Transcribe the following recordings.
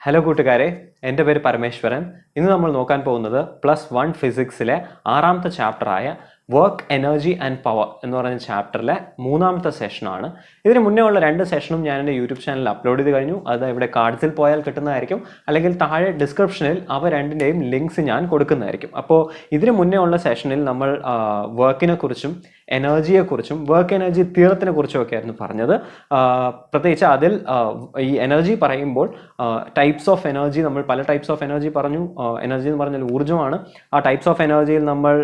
Hello കൂട്ടുകാരെ, എൻ്റെ പേര് പരമേശ്വരൻ. ഇന്ന് നമ്മൾ നോക്കാൻ പോകുന്നത് +1 ഫിസിക്സിലെ 6ാമത്തെ ചാപ്റ്ററായ വർക്ക് എനർജി ആൻഡ് പവർ എന്ന് പറയുന്ന ചാപ്റ്ററിലെ 3ാമത്തെ സെഷനാണ്. ഇതിന് മുന്നേ ഉള്ള 2 സെഷനും ഞാൻ എൻ്റെ യൂട്യൂബ് ചാനലിൽ അപ്ലോഡ് ചെയ്ത് കഴിഞ്ഞു. അത് ഇവിടെ കാർഡ്സിൽ പോയാൽ കിട്ടുന്നതായിരിക്കും, അല്ലെങ്കിൽ താഴെ ഡിസ്ക്രിപ്ഷനിൽ അവ രണ്ടിൻ്റെയും ലിങ്ക്സ് ഞാൻ കൊടുക്കുന്നതായിരിക്കും. അപ്പോൾ ഇതിന് മുന്നേ ഉള്ള സെഷനിൽ നമ്മൾ വർക്കിനെ കുറിച്ചും എനർജിയെക്കുറിച്ചും വർക്ക് എനർജി തിയറത്തിനെ കുറിച്ചും ഒക്കെ ആയിരുന്നു പറഞ്ഞത്. പ്രത്യേകിച്ച് അതിൽ ഈ എനർജി പറയുമ്പോൾ ടൈപ്സ് ഓഫ് എനർജി, നമ്മൾ പല ടൈപ്സ് ഓഫ് എനർജി പറഞ്ഞു. എനർജി എന്ന് പറഞ്ഞാൽ ഊർജ്ജമാണ്. ആ ടൈപ്സ് ഓഫ് എനർജിയിൽ നമ്മൾ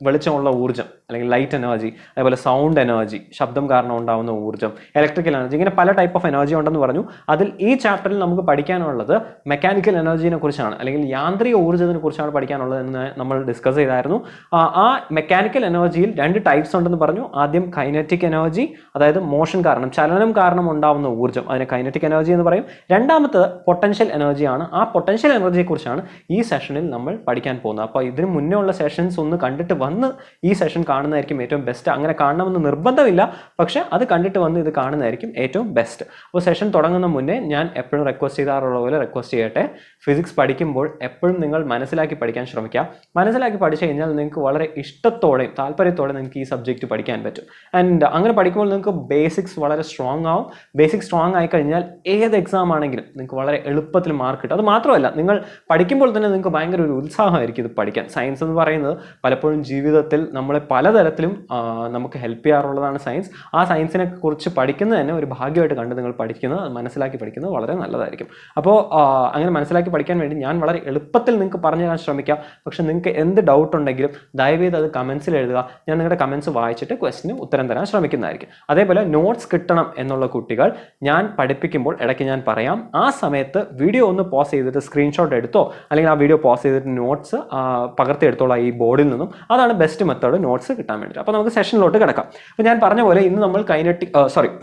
വെളിച്ചമുള്ള ഊർജ്ജം അല്ലെങ്കിൽ ലൈറ്റ് എനർജി, അതേപോലെ സൗണ്ട് എനർജി, ശബ്ദം കാരണം ഉണ്ടാകുന്ന ഊർജ്ജം, ഇലക്ട്രിക്കൽ എനർജി, ഇങ്ങനെ പല ടൈപ്പ് ഓഫ് എനർജി ഉണ്ടെന്ന് പറഞ്ഞു. അതിൽ ഈ ചാപ്റ്ററിൽ നമുക്ക് പഠിക്കാനുള്ളത് മെക്കാനിക്കൽ എനർജിനെ കുറിച്ചാണ്, അല്ലെങ്കിൽ യാന്ത്രിക ഊർജ്ജത്തിനെ കുറിച്ചാണ് പഠിക്കാനുള്ളത് എന്ന് നമ്മൾ ഡിസ്കസ് ചെയ്തായിരുന്നു. ആ മെക്കാനിക്കൽ എനർജിയിൽ 2 ടൈപ്സ് ഉണ്ടെന്ന് പറഞ്ഞു. ആദ്യം കൈനറ്റിക് എനർജി, അതായത് മോഷൻ കാരണം, ചലനം കാരണം ഉണ്ടാവുന്ന ഊർജ്ജം, അതിനെ കൈനറ്റിക് എനർജി എന്ന് പറയും. രണ്ടാമത്തെ പൊട്ടൻഷ്യൽ എനർജിയാണ്. ആ പൊട്ടൻഷ്യൽ എനർജിയെ കുറിച്ചാണ് ഈ സെഷനിൽ നമ്മൾ പഠിക്കാൻ പോകുന്നത്. അപ്പോൾ ഇതിന് മുന്നേ ഉള്ള സെഷൻസ് ഒന്ന് കണ്ടിട്ട് വന്ന് ഈ സെഷൻ കാണുന്നതായിരിക്കും ഏറ്റവും ബെസ്റ്റ്. അങ്ങനെ കാണണമെന്ന് നിർബന്ധമില്ല, പക്ഷെ അത് കണ്ടിട്ട് വന്ന് ഇത് കാണുന്നതായിരിക്കും ഏറ്റവും ബെസ്റ്റ്. അപ്പോൾ സെഷൻ തുടങ്ങുന്ന മുന്നേ ഞാൻ എപ്പോഴും റിക്വസ്റ്റ് ചെയ്താറുള്ള പോലെ റിക്വസ്റ്റ് ചെയ്യട്ടെ, ഫിസിക്സ് പഠിക്കുമ്പോൾ എപ്പോഴും നിങ്ങൾ മനസ്സിലാക്കി പഠിക്കാൻ ശ്രമിക്കുക. മനസ്സിലാക്കി പഠിച്ചു കഴിഞ്ഞാൽ നിങ്ങൾക്ക് വളരെ ഇഷ്ടത്തോടെയും താല്പര്യത്തോടെ നിങ്ങൾക്ക് ഈ സബ്ജക്റ്റ് പഠിക്കാൻ പറ്റും. ആൻഡ് അങ്ങനെ പഠിക്കുമ്പോൾ നിങ്ങൾക്ക് ബേസിക്സ് വളരെ സ്ട്രോങ് ആവും. ബേസിക് സ്ട്രോങ് ആയി കഴിഞ്ഞാൽ ഏത് എക്സാം ആണെങ്കിലും നിങ്ങൾക്ക് വളരെ എളുപ്പത്തിൽ മാർക്ക് കിട്ടും. അത് മാത്രമല്ല, നിങ്ങൾ പഠിക്കുമ്പോൾ തന്നെ നിങ്ങൾക്ക് ഭയങ്കര ഒരു ഉത്സാഹമായിരിക്കും ഇത് പഠിക്കാൻ. സയൻസ് എന്ന് പറയുന്നത് പലപ്പോഴും ജീവിതത്തിൽ നമ്മളെ പലതരത്തിലും നമുക്ക് ഹെൽപ്പ് ചെയ്യാറുള്ളതാണ് സയൻസ്. ആ സയൻസിനെ കുറിച്ച് പഠിക്കുന്നത് തന്നെ ഒരു ഭാഗ്യമായിട്ട് കണ്ട് നിങ്ങൾ പഠിക്കുന്നത്, അത് മനസ്സിലാക്കി പഠിക്കുന്നത് വളരെ നല്ലതായിരിക്കും. അപ്പോൾ അങ്ങനെ മനസ്സിലാക്കി പഠിക്കാൻ വേണ്ടി ഞാൻ വളരെ എളുപ്പത്തിൽ നിങ്ങൾക്ക് പറഞ്ഞു തരാൻ ശ്രമിക്കാം. പക്ഷെ നിങ്ങൾക്ക് എന്ത് ഡൗട്ട് ഉണ്ടെങ്കിലും ദയവേത് അത് കമൻസിൽ എഴുതുക. ഞാൻ നിങ്ങളുടെ കമൻസ് വായിച്ചിട്ട് ക്വസ്റ്റിന് ഉത്തരം തരാൻ ശ്രമിക്കുന്നതായിരിക്കും. അതേപോലെ നോട്ട്സ് കിട്ടണം എന്നുള്ള കുട്ടികൾ, ഞാൻ പഠിപ്പിക്കുമ്പോൾ ഇടയ്ക്ക് ഞാൻ പറയാം, ആ സമയത്ത് വീഡിയോ ഒന്ന് പോസ് ചെയ്തിട്ട് സ്ക്രീൻഷോട്ട് എടുത്തോ, അല്ലെങ്കിൽ ആ വീഡിയോ പോസ് ചെയ്തിട്ട് നോട്ട്സ് പകർത്തിയെടുത്തോളാം ഈ ബോർഡിൽ നിന്നും. അതാണ് ബെസ്റ്റ് മെത്തേഡ് നോട്ട്സ് കിട്ടാൻ വേണ്ടിയിട്ട്. അപ്പോൾ നമുക്ക് സെഷനിലോട്ട് കിടക്കാം. അപ്പോൾ ഞാൻ പറഞ്ഞ പോലെ ഇന്ന് നമ്മൾ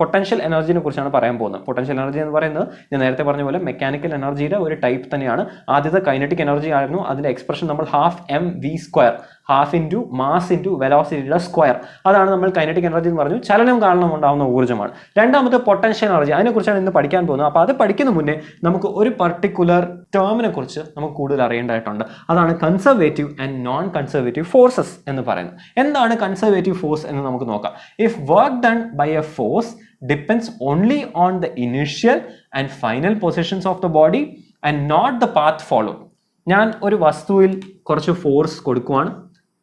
പൊട്ടൻഷ്യൽ എനർജിനെ കുറിച്ചാണ് പറയാൻ പോകുന്നത്. പൊട്ടൻഷ്യൽ എനർജി എന്ന് പറയുന്നത് ഞാൻ നേരത്തെ പറഞ്ഞ പോലെ മെക്കാനിക്കൽ എനർജിയുടെ ഒരു ടൈപ്പ് തന്നെയാണ്. ആദ്യത്തെ കൈനറ്റിക് എനർജി ആയിരുന്നു. അതിന്റെ എക്സ്പ്രഷൻ നമ്മൾ 12mv², half into mass into വെലോസിറ്റിയുടെ സ്ക്വയർ, അതാണ് നമ്മൾ കൈനറ്റിക് എനർജി എന്ന് പറഞ്ഞു. ചലനം കാരണം ഉണ്ടാകുന്ന ഊർജ്ജമാണ്. രണ്ടാമത്തെ പൊട്ടൻഷ്യൽ എനർജി, അതിനെക്കുറിച്ചാണ് ഇന്ന് പഠിക്കാൻ പോകുന്നത്. അപ്പോൾ അത് പഠിക്കുന്ന മുന്നേ നമുക്ക് ഒരു പർട്ടിക്കുലർ ടേമിനെ കുറിച്ച് നമുക്ക് കൂടുതൽ അറിയേണ്ടതായിട്ടുണ്ട്. അതാണ് conservative and non conservative forces എന്ന് പറയുന്നത്. എന്താണ് കൺസർവേറ്റീവ് ഫോഴ്സ് എന്ന് നമുക്ക് നോക്കാം. If work done by a force depends only on the initial and final positions of the body and not the path follow. ഞാൻ ഒരു വസ്തുവിൽ കുറച്ച് ഫോഴ്സ് കൊടുക്കുവാണ്.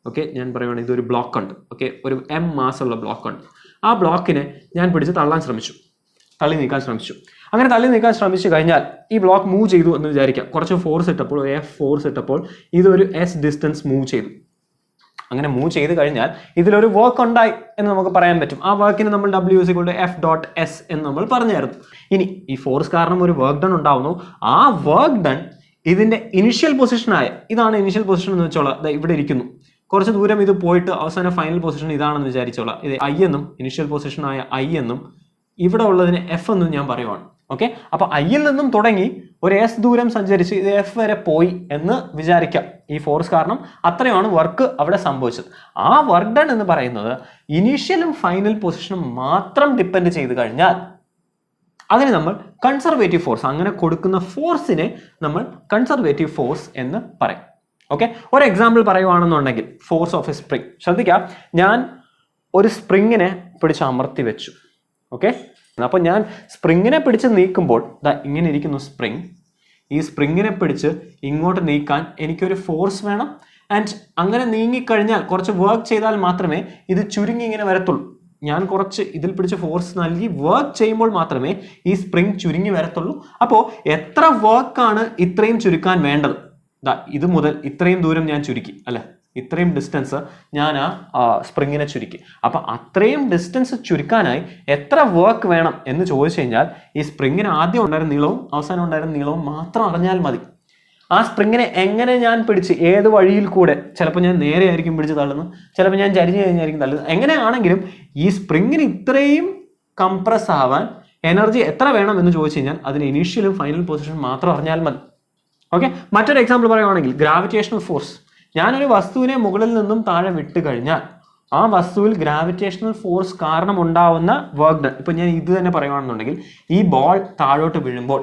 ഓക്കെ, ഞാൻ പറയുവാണ് ഇതൊരു ബ്ലോക്ക് ഉണ്ട്. ഓക്കെ, ഒരു m മാസുള്ള ബ്ലോക്ക് ഉണ്ട്. ആ ബ്ലോക്കിനെ ഞാൻ പിടിച്ച് തള്ളി നീക്കാൻ ശ്രമിച്ചു. അങ്ങനെ തള്ളി നീക്കാൻ ശ്രമിച്ചു കഴിഞ്ഞാൽ ഈ ബ്ലോക്ക് മൂവ് ചെയ്തു എന്ന് വിചാരിക്കാം. കുറച്ച് ഫോഴ്സ് ഇട്ടപ്പോൾ, F ഫോഴ്സ് ഇട്ടപ്പോൾ ഇതൊരു S ഡിസ്റ്റൻസ് മൂവ് ചെയ്തു. അങ്ങനെ മൂവ് ചെയ്ത് കഴിഞ്ഞാൽ ഇതിലൊരു വർക്ക് ഉണ്ടായി എന്ന് നമുക്ക് പറയാൻ പറ്റും. ആ വർക്കിന് നമ്മൾ W=F.S എന്ന് നമ്മൾ പറഞ്ഞായിരുന്നു. ഇനി ഈ ഫോഴ്സ് കാരണം ഒരു വർക്ക് ഡൺ ഉണ്ടാവുന്നു. ആ വർക്ക് ഡൺ ഇതിന്റെ ഇനിഷ്യൽ പൊസിഷനായ, ഇതാണ് ഇനിഷ്യൽ പൊസിഷൻ എന്ന് വെച്ചോളാം, ഇവിടെ ഇരിക്കുന്നു. കുറച്ച് ദൂരം ഇത് പോയിട്ട് അവസാന ഫൈനൽ പൊസിഷൻ ഇതാണെന്ന് വിചാരിച്ചോളാം. ഇത് I എന്നും ഇനിഷ്യൽ പൊസിഷനായ I എന്നും ഇവിടെ ഉള്ളതിന് F എന്നും ഞാൻ പറയുവാണ്. ഓക്കെ, അപ്പൊ I ൽ നിന്നും തുടങ്ങി ഒരു S ദൂരം സഞ്ചരിച്ച് ഇത് F വരെ പോയി എന്ന് വിചാരിക്കാം. ഈ ഫോഴ്സ് കാരണം അത്രയാണ് വർക്ക് അവിടെ സംഭവിച്ചത്. ആ വർക്ക് ഡൺ എന്ന് പറയുന്നത് ഇനീഷ്യലും ഫൈനൽ പൊസിഷനും മാത്രം ഡിപ്പെൻഡ് ചെയ്ത് കഴിഞ്ഞാൽ അതിന് നമ്മൾ കൺസർവേറ്റീവ് ഫോഴ്സ്, അങ്ങനെ കൊടുക്കുന്ന ഫോഴ്സിനെ നമ്മൾ കൺസർവേറ്റീവ് ഫോഴ്സ് എന്ന് പറയും. ഓക്കെ, ഒരു എക്സാമ്പിൾ പറയുവാണെന്നുണ്ടെങ്കിൽ ഫോഴ്സ് ഓഫ് എ സ്പ്രിങ്. ശ്രദ്ധിക്കുക, ഞാൻ ഒരു സ്പ്രിങ്ങിനെ പിടിച്ച് അമർത്തി വെച്ചു. ഓക്കെ, അപ്പോൾ ഞാൻ സ്പ്രിങ്ങിനെ പിടിച്ച് നീക്കുമ്പോൾ ഇങ്ങനെ ഇരിക്കുന്നു സ്പ്രിങ്. ഈ സ്പ്രിങ്ങിനെ പിടിച്ച് ഇങ്ങോട്ട് നീക്കാൻ എനിക്കൊരു ഫോഴ്സ് വേണം. ആൻഡ് അങ്ങനെ നീങ്ങിക്കഴിഞ്ഞാൽ, കുറച്ച് വർക്ക് ചെയ്താൽ മാത്രമേ ഇത് ചുരുങ്ങി ഇങ്ങനെ വരത്തുള്ളൂ. ഞാൻ കുറച്ച് ഇതിൽ പിടിച്ച് ഫോഴ്സ് നൽകി വർക്ക് ചെയ്യുമ്പോൾ മാത്രമേ ഈ സ്പ്രിങ് ചുരുങ്ങി വരത്തുള്ളൂ. അപ്പോൾ എത്ര വർക്കാണ് ഇത്രയും ചുരുക്കാൻ വേണ്ടത്? ഇത് മുതൽ ഇത്രയും ദൂരം ഞാൻ ചുരുക്കി, അല്ലെ, ഇത്രയും ഡിസ്റ്റൻസ് ഞാൻ ആ സ്പ്രിങ്ങിനെ ചുരുക്കി. അപ്പൊ അത്രയും ഡിസ്റ്റൻസ് ചുരുക്കാനായി എത്ര വർക്ക് വേണം എന്ന് ചോദിച്ചു കഴിഞ്ഞാൽ ഈ സ്പ്രിങ്ങിന് ആദ്യം ഉണ്ടായിരുന്ന നീളവും അവസാനം ഉണ്ടായിരുന്ന നീളവും മാത്രം അറിഞ്ഞാൽ മതി. ആ സ്പ്രിങ്ങിനെ എങ്ങനെ ഞാൻ പിടിച്ച്, ഏത് വഴിയിൽ കൂടെ, ചിലപ്പോൾ ഞാൻ നേരെ ആയിരിക്കും പിടിച്ച് തള്ളുന്നത്, ചിലപ്പോൾ ഞാൻ ചരിഞ്ഞു കഴിഞ്ഞായിരിക്കും തള്ളുന്നത്. എങ്ങനെയാണെങ്കിലും ഈ സ്പ്രിങ്ങിന് ഇത്രയും കംപ്രസ് ആവാൻ എനർജി എത്ര വേണം എന്ന് ചോദിച്ചു കഴിഞ്ഞാൽ അതിന് ഇനീഷ്യലും ഫൈനൽ പൊസിഷൻ മാത്രം അറിഞ്ഞാൽ മതി. ഓക്കെ, മറ്റൊരു എക്സാമ്പിൾ പറയുവാണെങ്കിൽ ഗ്രാവിറ്റേഷണൽ ഫോഴ്സ്. ഞാനൊരു വസ്തുവിനെ മുകളിൽ നിന്നും താഴെ വിട്ട് കഴിഞ്ഞാൽ ആ വസ്തുവിൽ ഗ്രാവിറ്റേഷണൽ ഫോഴ്സ് കാരണം ഉണ്ടാവുന്ന വർക്ക് ഡൺ. ഇപ്പൊ ഞാൻ ഇത് തന്നെ പറയുകയാണെന്നുണ്ടെങ്കിൽ, ഈ ബോൾ താഴോട്ട് വീഴുമ്പോൾ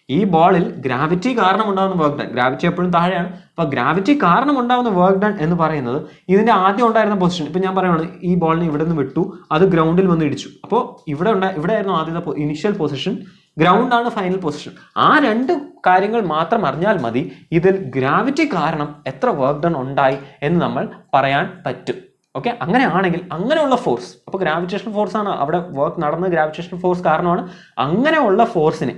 ഈ ബോളിൽ ഗ്രാവിറ്റി കാരണം ഉണ്ടാകുന്ന വർക്ക് ഡൺ, ഗ്രാവിറ്റി എപ്പോഴും താഴെയാണ്, അപ്പോൾ ഗ്രാവിറ്റി കാരണം ഉണ്ടാകുന്ന വർക്ക് ഡൺ എന്ന് പറയുന്നത് ഇതിന്റെ ആദ്യം ഉണ്ടായിരുന്ന പൊസിഷൻ. ഇപ്പം ഞാൻ പറയുകയാണ് ഈ ബോളിനെ ഇവിടെ നിന്ന് വിട്ടു, അത് ഗ്രൗണ്ടിൽ വന്ന് ഇടിച്ചു, അപ്പോൾ ഇവിടെ ആയിരുന്നു ആദ്യത്തെ ഇനിഷ്യൽ പൊസിഷൻ, ഗ്രൗണ്ട് ആണ് ഫൈനൽ പൊസിഷൻ. ആ രണ്ട് കാര്യങ്ങൾ മാത്രം അറിഞ്ഞാൽ മതി ഇതിൽ ഗ്രാവിറ്റി കാരണം എത്ര വർക്ക് ഡൺ ഉണ്ടായി എന്ന് നമ്മൾ പറയാൻ പറ്റും. ഓക്കെ, അങ്ങനെയാണെങ്കിൽ അങ്ങനെയുള്ള ഫോഴ്സ്, അപ്പോൾ ഗ്രാവിറ്റേഷണൽ ഫോഴ്സ് ആണ് അവിടെ വർക്ക് നടന്നത്, ഗ്രാവിറ്റേഷണൽ ഫോഴ്സ് കാരണമാണ്. അങ്ങനെയുള്ള ഫോഴ്സിനെ,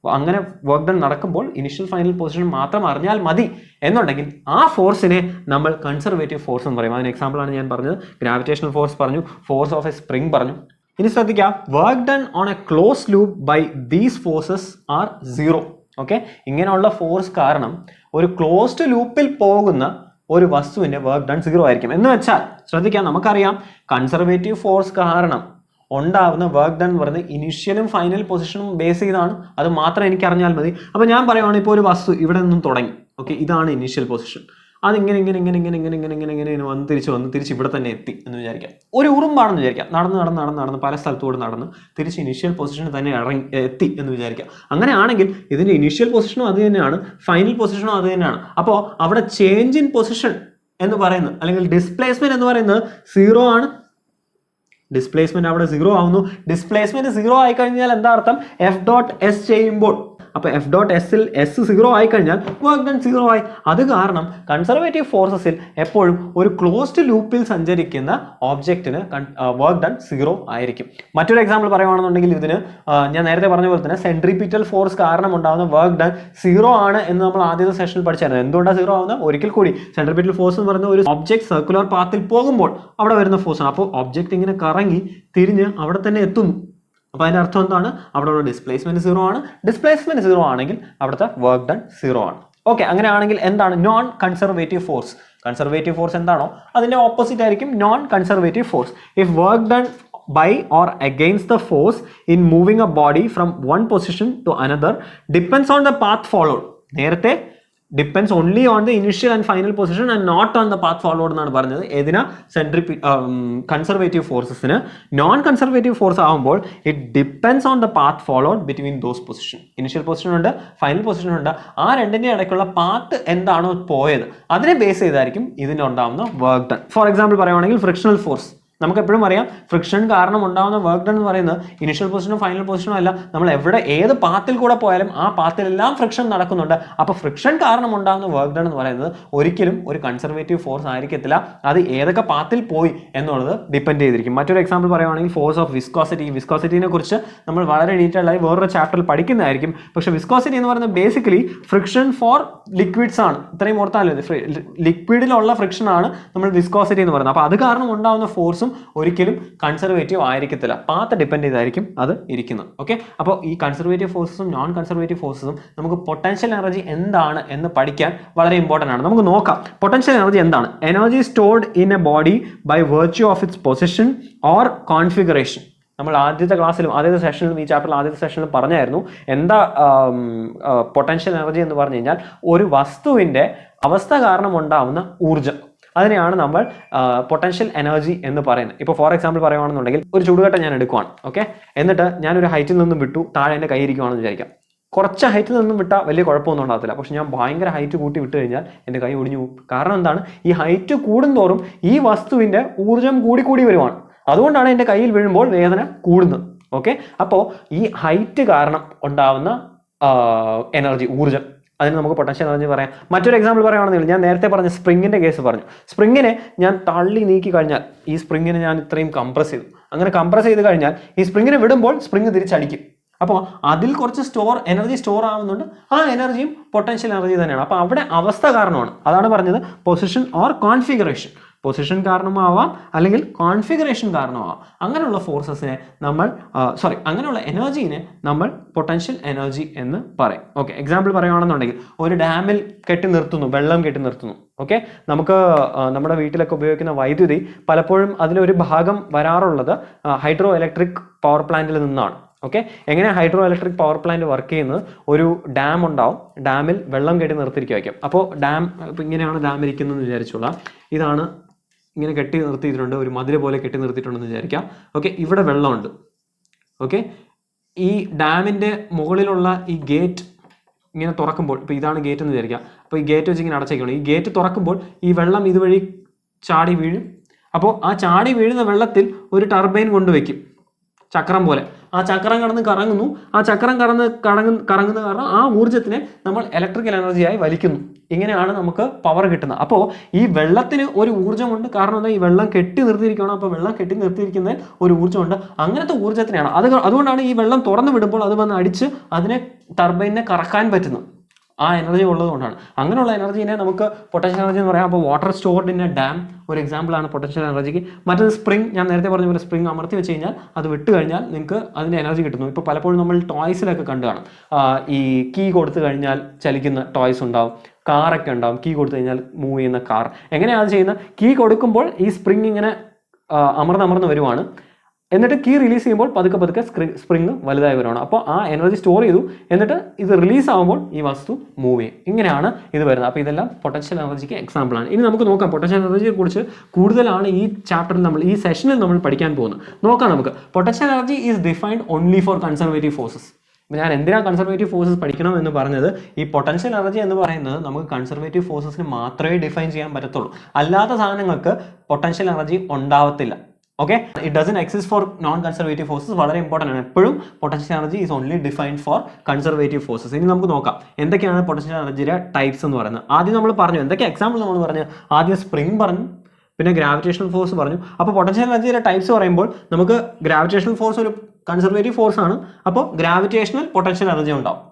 അങ്ങനെ വർക്ക് ഡൺ നടക്കുമ്പോൾ ഇനിഷ്യൽ ഫൈനൽ പൊസിഷൻ മാത്രം അറിഞ്ഞാൽ മതി എന്നുണ്ടെങ്കിൽ ആ ഫോഴ്സിനെ നമ്മൾ കൺസർവേറ്റീവ് ഫോഴ്സ് എന്ന് പറയും. അതിന് എക്സാമ്പിളാണ് ഞാൻ പറഞ്ഞത്, ഗ്രാവിറ്റേഷണൽ ഫോഴ്സ് പറഞ്ഞു, ഫോഴ്സ് ഓഫ് എ സ്പ്രിംഗ് പറഞ്ഞു. ഇനി ശ്രദ്ധിക്കാം, work done on a close loop by these forces are 0. Okay, ഇങ്ങനെയുള്ള ഫോഴ്സ് കാരണം ഒരു ക്ലോസ്ഡ് ലൂപ്പിൽ പോകുന്ന ഒരു വസ്തുവിന്റെ വർക്ക് ഡൺ 0 ആയിരിക്കും. എന്ന് വെച്ചാൽ ശ്രദ്ധിക്കാം, നമുക്കറിയാം കൺസർവേറ്റീവ് ഫോഴ്സ് കാരണം ഉണ്ടാവുന്ന വർക്ക് ഡൺ എന്ന് പറയുന്നത് ഇനിഷ്യലും ഫൈനൽ പൊസിഷനും ബേസ് ചെയ്താണ്. അത് മാത്രം എനിക്ക് അറിഞ്ഞാൽ മതി. അപ്പോൾ ഞാൻ പറയുവാണ്, ഇപ്പോൾ ഒരു വസ്തു ഇവിടെ നിന്നും തുടങ്ങി, ഓക്കെ, ഇതാണ് ഇനിഷ്യൽ പൊസിഷൻ, അതിങ്ങനെ ഇങ്ങനെ ഇങ്ങനെ ഇങ്ങനെ ഇങ്ങനെ ഇങ്ങനെ ഇങ്ങനെ ഇങ്ങനെ വന്ന് തിരിച്ച് ഇവിടെ തന്നെ എത്തി എന്ന് വിചാരിക്കാം. ഒരു ഉറുമ്പാണെന്ന് വിചാരിക്കാം, നടന്ന് പല സ്ഥലത്തൂടെ നടന്ന് തിരിച്ച് ഇനിഷ്യൽ പൊസിഷനിൽ തന്നെ എത്തി എന്ന് വിചാരിക്കാം. അങ്ങനെയാണെങ്കിൽ ഇതിന്റെ ഇനിഷ്യൽ പൊസിഷനും അത് തന്നെയാണ്, ഫൈനൽ പൊസിഷനും അത് തന്നെയാണ്. അപ്പോൾ അവിടെ ചേഞ്ച് ഇൻ പൊസിഷൻ എന്ന് പറയുന്നത്, അല്ലെങ്കിൽ ഡിസ്പ്ലേസ്മെന്റ് എന്ന് പറയുന്നത് 0 ആണ്. ഡിസ്പ്ലേസ്മെന്റ് അവിടെ 0 ആവുന്നു. ഡിസ്പ്ലേസ്മെന്റ് 0 ആയി കഴിഞ്ഞാൽ എന്താ അർത്ഥം? F.S ചെയ്യുമ്പോൾ, അപ്പോൾ F.Sൽ S 0 ആയി കഴിഞ്ഞാൽ വർക്ക് ഡൺ 0 ആയി. അത് കാരണം കൺസർവേറ്റീവ് ഫോഴ്സസിൽ എപ്പോഴും ഒരു ക്ലോസ്ഡ് ലൂപ്പിൽ സഞ്ചരിക്കുന്ന ഓബ്ജക്റ്റിന് വർക്ക് ഡൺ 0 ആയിരിക്കും. മറ്റൊരു എക്സാമ്പിൾ പറയുകയാണെന്നുണ്ടെങ്കിൽ ഇതിന് ഞാൻ നേരത്തെ പറഞ്ഞ പോലെ തന്നെ സെൻട്രിപിറ്റൽ ഫോഴ്സ് കാരണം ഉണ്ടാകുന്ന വർക്ക് ഡൺ 0 ആണ് എന്ന് നമ്മൾ ആദ്യത്തെ സെഷനിൽ പഠിച്ചായിരുന്നു. എന്തുകൊണ്ടാണ് 0 ആവുന്നത്? ഒരിക്കൽ കൂടി, സെൻട്രിപിറ്റൽ ഫോഴ്സ് എന്ന് പറയുന്ന ഒരു ഒബ്ജക്ട് സർക്കുലർ പാത്തിൽ പോകുമ്പോൾ അവിടെ വരുന്ന ഫോഴ്സാണ്. അപ്പോൾ ഒബ്ജക്ട് ഇങ്ങനെ കറങ്ങി തിരിഞ്ഞ് അവിടെ തന്നെ എത്തുന്നു. അപ്പോൾ അതിൻ്റെ അർത്ഥം എന്താണ്? അവിടെയുള്ള ഡിസ്പ്ലേസ്മെന്റ് 0 ആണ്. ഡിസ്പ്ലേസ്മെന്റ് 0 ആണെങ്കിൽ അവിടുത്തെ വർക്ക് ഡൺ 0 ആണ്. ഓക്കെ, അങ്ങനെയാണെങ്കിൽ എന്താണ് non conservative force? Conservative force എന്താണോ അതിന്റെ ഓപ്പോസിറ്റ് ആയിരിക്കും non conservative force. If work done by or against the force in moving a body from one position to another depends on the path followed. നേരത്തെ depends only on the initial and final position and not on the path followed എന്നാണ് പറഞ്ഞത്. ഏതിനാ? Conservative ഫോഴ്സസിന്. Non conservative force ആകുമ്പോൾ it depends on the path followed between those position. Initial position ഉണ്ട്, final position ഉണ്ട്. ആ രണ്ടിന്റെ ഇടയ്ക്കുള്ള പാത്ത് എന്താണോ പോയത് അതിനെ ബേസ് ചെയ്തായിരിക്കും ഇതിനുണ്ടാവുന്ന വർക്ക് ഡൺ. ഫോർ എക്സാമ്പിൾ പറയുവാണെങ്കിൽ ഫ്രിക്ഷണൽ ഫോഴ്സ്, നമുക്ക് എപ്പോഴും അറിയാം ഫ്രിക്ഷൻ കാരണം ഉണ്ടാകുന്ന വർക്ക് ഡൺ എന്ന് പറയുന്നത് ഇനിഷ്യൽ പൊസിഷനും ഫൈനൽ പൊസിഷനും അല്ല, നമ്മൾ എവിടെ ഏത് പാത്തിൽ കൂടെ പോയാലും ആ പാത്തിലെല്ലാം ഫ്രിക്ഷൻ നടക്കുന്നുണ്ട്. അപ്പോൾ ഫ്രിക്ഷൻ കാരണം ഉണ്ടാകുന്ന വർക്ക് ഡൺ എന്ന് പറയുന്നത് ഒരിക്കലും ഒരു കൺസർവേറ്റീവ് ഫോഴ്സ് ആയിരിക്കത്തില്ല. അത് ഏതൊക്കെ പാത്തിൽ പോയി എന്നുള്ളത് ഡിപ്പെൻഡ് ചെയ്തിരിക്കും. മറ്റൊരു എക്സാമ്പിൾ പറയുവാണെങ്കിൽ ഫോഴ്സ് ഓഫ് വിസ്കോസിറ്റി. വിസ്കോസിറ്റിനെ കുറിച്ച് നമ്മൾ വളരെ ഡീറ്റെയിൽ ആയി വേറൊരു ചാപ്റ്ററിൽ പഠിക്കുന്നതായിരിക്കും. പക്ഷേ വിസ്കോസിറ്റി എന്ന് പറയുന്നത് ബേസിക്കലി ഫ്രിക്ഷൻ ഫോർ ലിക്വിഡ്സ് ആണ്. ഇത്രയും ഓർത്താലും ലിക്വിഡിലുള്ള ഫ്രിക്ഷൻ ആണ് നമ്മൾ വിസ്കോസിറ്റി എന്ന് പറയുന്നത്. അപ്പോൾ അത് കാരണം ഉണ്ടാകുന്ന ഫോഴ്സും ഒരിക്കലും കൺസർവേറ്റീവ് ആയിരിക്കത്തില്ല, പാത്ത് ഡിപ്പെൻഡ് ചെയ്തായിരിക്കും അത് ഇരിക്കുന്നത്. ഓക്കെ, അപ്പോൾ ഈ കൺസർവേറ്റീവ് ഫോഴ്സസും നോൺ കൺസർവേറ്റീവ് ഫോഴ്സസും നമുക്ക് പൊട്ടൻഷ്യൽ എനർജി എന്താണ് എന്ന് പഠിക്കാൻ വളരെ ഇമ്പോർട്ടൻ്റ് ആണ്. നമുക്ക് നോക്കാം പൊട്ടൻഷ്യൽ എനർജി എന്താണ്. Energy stored in a body by virtue of its position or configuration. നമ്മൾ ആദ്യത്തെ ക്ലാസ്സിലും ആദ്യത്തെ സെഷനിലും ഈ ചാപ്റ്ററിൽ ആദ്യത്തെ സെഷനിലും പറഞ്ഞായിരുന്നു എന്താ പൊട്ടൻഷ്യൽ എനർജി എന്ന് പറഞ്ഞു കഴിഞ്ഞാൽ ഒരു വസ്തുവിൻ്റെ അവസ്ഥ കാരണം ഉണ്ടാവുന്ന ഊർജ്ജം, അതിനെയാണ് നമ്മൾ പൊട്ടൻഷ്യൽ എനർജി എന്ന് പറയുന്നത്. ഇപ്പോൾ ഫോർ എക്സാമ്പിൾ പറയുകയാണെന്നുണ്ടെങ്കിൽ ഒരു ചുടുകട്ട ഞാൻ എടുക്കുവാണ്, ഓക്കെ, എന്നിട്ട് ഞാനൊരു ഹൈറ്റിൽ നിന്നും വിട്ടു താഴെ എൻ്റെ കൈ ഇരിക്കുവാണെന്ന് വിചാരിക്കാം. കുറച്ച് ഹൈറ്റിൽ നിന്നും വിട്ടാൽ വലിയ കുഴപ്പമൊന്നും ഉണ്ടാകത്തില്ല. പക്ഷെ ഞാൻ ഭയങ്കര ഹൈറ്റ് കൂട്ടി വിട്ട് കഴിഞ്ഞാൽ എൻ്റെ കൈ ഒടിഞ്ഞു പോകും. കാരണം എന്താണ്? ഈ ഹൈറ്റ് കൂടുന്തോറും ഈ വസ്തുവിൻ്റെ ഊർജ്ജം കൂടി വരുവാണ്. അതുകൊണ്ടാണ് എൻ്റെ കയ്യിൽ വീഴുമ്പോൾ വേദന കൂടുന്നത്. ഓക്കെ, അപ്പോൾ ഈ ഹൈറ്റ് കാരണം ഉണ്ടാവുന്ന എനർജി, ഊർജ്ജം, അതിന് നമുക്ക് പൊട്ടൻഷ്യൽ എനർജി പറയാം. മറ്റൊരു എക്സാമ്പിൾ പറയുകയാണെന്നുണ്ടെങ്കിൽ ഞാൻ നേരത്തെ പറഞ്ഞ സ്പ്രിങ്ങിൻ്റെ കേസ് പറഞ്ഞു. സ്പ്രിങ്ങിനെ ഞാൻ തള്ളി നീക്കി കഴിഞ്ഞാൽ ഈ സ്പ്രിങ്ങിനെ ഞാൻ ഇത്രയും കംപ്രസ് ചെയ്തു. അങ്ങനെ കംപ്രസ് ചെയ്ത് കഴിഞ്ഞാൽ ഈ സ്പ്രിങ്ങിനെ വിടുമ്പോൾ സ്പ്രിങ് തിരിച്ചടിക്കും. അപ്പോൾ അതിൽ കുറച്ച് എനർജി സ്റ്റോർ ആവുന്നുണ്ട്. ആ എനർജിയും പൊട്ടൻഷ്യൽ എനർജി തന്നെയാണ്. അപ്പോൾ അവിടെ അവസ്ഥ കാരണമാണ്. അതാണ് പറഞ്ഞത് പൊസിഷൻ ഓർ കോൺഫിഗറേഷൻ. പൊസിഷൻ കാരണമാവാം അല്ലെങ്കിൽ കോൺഫിഗറേഷൻ കാരണമാവാം. അങ്ങനെയുള്ള ഫോഴ്സസിനെ നമ്മൾ അങ്ങനെയുള്ള എനർജീനെ നമ്മൾ പൊട്ടൻഷ്യൽ എനർജി എന്ന് പറയും. ഓക്കെ, എക്സാമ്പിൾ പറയുകയാണെന്നുണ്ടെങ്കിൽ ഒരു ഡാമിൽ വെള്ളം കെട്ടി നിർത്തുന്നു. ഓക്കെ, നമുക്ക് നമ്മുടെ വീട്ടിലൊക്കെ ഉപയോഗിക്കുന്ന വൈദ്യുതി പലപ്പോഴും അതിലൊരു ഭാഗം വരാറുള്ളത് ഹൈഡ്രോ ഇലക്ട്രിക് പവർ പ്ലാന്റിൽ നിന്നാണ്. ഓക്കെ, എങ്ങനെ hydro electric power plant work ചെയ്യുന്നത്? ഒരു ഡാം ഉണ്ടാവും, ഡാമിൽ വെള്ളം കെട്ടി നിർത്തിയിരിക്കും. അപ്പോൾ ഇപ്പോൾ ഇങ്ങനെയാണ് ഡാം ഇരിക്കുന്നതെന്ന് വിചാരിച്ചോളാം. ഇതാണ് ഇങ്ങനെ കെട്ടി നിർത്തിയിട്ടുണ്ട്, ഒരു മതിൽ പോലെ കെട്ടി നിർത്തിയിട്ടുണ്ടെന്ന് വിചാരിക്കാം. ഓക്കെ, ഇവിടെ വെള്ളമുണ്ട്. ഓക്കെ, ഈ ഡാമിൻ്റെ മുകളിലുള്ള ഈ ഗേറ്റ് ഇങ്ങനെ തുറക്കുമ്പോൾ, ഇപ്പോൾ ഇതാണ് ഗേറ്റ് എന്ന് വിചാരിക്കുക, അപ്പോൾ ഈ ഗേറ്റ് വെച്ച് ഇങ്ങനെ അടച്ചേക്കണം. ഈ ഗേറ്റ് തുറക്കുമ്പോൾ ഈ വെള്ളം ഇതുവഴി ചാടി വീഴും. അപ്പോൾ ആ ചാടി വീഴുന്ന വെള്ളത്തിൽ ഒരു ടർബൈൻ കൊണ്ടുവയ്ക്കും, ചക്രം പോലെ. ആ ചക്രം കറങ്ങുന്നു. ആ ചക്രം കറങ്ങുന്ന കാരണം ആ ഊർജ്ജത്തിനെ നമ്മൾ ഇലക്ട്രിക്കൽ എനർജിയായി വലിക്കുന്നു. ഇങ്ങനെയാണ് നമുക്ക് പവർ കിട്ടുന്നത്. അപ്പോൾ ഈ വെള്ളത്തിന് ഒരു ഊർജ്ജമുണ്ട്. കാരണം എന്താ, ഈ വെള്ളം കെട്ടി നിർത്തിയിരിക്കണം. അപ്പോൾ വെള്ളം കെട്ടി നിർത്തിയിരിക്കുന്ന ഒരു ഊർജ്ജമുണ്ട്. അങ്ങനത്തെ ഊർജ്ജത്തിനാണ് അതുകൊണ്ടാണ് ഈ വെള്ളം തുറന്നു വിടുമ്പോൾ അത് വന്ന് അടിച്ച് അതിനെ ടർബൈനെ കറക്കാൻ പറ്റുന്നത്. ആ എനർജി ഉള്ളതുകൊണ്ടാണ്. അങ്ങനെയുള്ള എനർജീനെ നമുക്ക് പൊട്ടൻഷ്യൽ എനർജി എന്ന് പറയാം. അപ്പോൾ water stored in A dam ഒരു എക്സാമ്പിളാണ് പൊട്ടൻഷ്യൽ എനർജിക്ക്. മറ്റൊരു സ്പ്രിംഗ്, ഞാൻ നേരത്തെ പറഞ്ഞ പോലെ സ്പ്രിംഗ് അമർത്തി വെച്ച് കഴിഞ്ഞാൽ അത് വിട്ട് കഴിഞ്ഞാൽ നിങ്ങൾക്ക് അതിൻ്റെ എനർജി കിട്ടുന്നു. ഇപ്പോൾ പലപ്പോഴും നമ്മൾ ടോയ്സിലൊക്കെ കണ്ടു കാണും, ഈ കീ കൊടുത്തു കഴിഞ്ഞാൽ ചലിക്കുന്ന ടോയ്സ് ഉണ്ടാവും, കാറൊക്കെ ഉണ്ടാവും. കീ കൊടുത്തു കഴിഞ്ഞാൽ മൂവ് ചെയ്യുന്ന കാർ. എങ്ങനെയാണ് അത് ചെയ്യുന്നത്? കീ കൊടുക്കുമ്പോൾ ഈ സ്പ്രിംഗ് ഇങ്ങനെ അമർന്ന് വരുവാണ്. എന്നിട്ട് കീ റിലീസ് ചെയ്യുമ്പോൾ പതുക്കെ സ്പ്രിങ് വലുതായി വരുവാണ്. അപ്പോൾ ആ എനർജി സ്റ്റോർ ചെയ്തു, എന്നിട്ട് ഇത് റിലീസ് ആകുമ്പോൾ ഈ വസ്തു മൂവ് ചെയ്യും. ഇങ്ങനെയാണ് ഇത് വരുന്നത്. അപ്പോൾ ഇതെല്ലാം പൊട്ടൻഷ്യൽ എനർജിക്ക് എക്സാമ്പിളാണ്. ഇനി നമുക്ക് നോക്കാം പൊട്ടൻഷ്യൽ എനർജിയെ കുറിച്ച് കൂടുതലാണ് ഈ ചാപ്റ്ററിൽ ഈ സെഷനിൽ നമ്മൾ പഠിക്കാൻ പോകുന്നത്. നോക്കാം നമുക്ക്. Potential energy is defined only for conservative forces. ഞാൻ എന്തിനാണ് കൺസർവേറ്റീവ് ഫോഴ്സസ് പഠിക്കണം എന്ന് പറഞ്ഞത്, ഈ പൊട്ടൻഷ്യൽ എനർജി എന്ന് പറയുന്നത് നമുക്ക് കൺസർവേറ്റീവ് ഫോഴ്സസിന് മാത്രമേ ഡിഫൈൻ ചെയ്യാൻ പറ്റത്തുള്ളൂ. അല്ലാത്ത സാധനങ്ങൾക്ക് പൊട്ടൻഷ്യൽ എനർജി ഉണ്ടാവത്തില്ല. Okay, it doesn't exist for non conservative forces. വളരെ ഇമ്പോർട്ടൻ്റ് ആണ്. എപ്പോഴും potential energy is only defined for conservative forces. ഇനി നമുക്ക് നോക്കാം എന്തൊക്കെയാണ് പൊട്ടൻഷ്യൽ എനർജിയുടെ ടൈപ്സ് എന്ന് പറയുന്നത്. ആദ്യം നമ്മൾ പറഞ്ഞു എന്തൊക്കെ എക്സാമ്പിൾ നമ്മൾ പറഞ്ഞു. ആദ്യം സ്പ്രിംഗ് പറഞ്ഞു, പിന്നെ ഗ്രാവിറ്റേഷണൽ ഫോഴ്സ് പറഞ്ഞു. അപ്പോൾ പൊട്ടൻഷ്യൽ എനർജിയുടെ ടൈപ്സ് പറയുമ്പോൾ നമുക്ക് ഗ്രാവിറ്റേഷണൽ ഫോഴ്സ് ഒരു കൺസർവേറ്റീവ് ഫോഴ്സ് ആണ്. അപ്പോൾ ഗ്രാവിറ്റേഷണൽ പൊട്ടൻഷ്യൽ എനർജി ഉണ്ടാവും.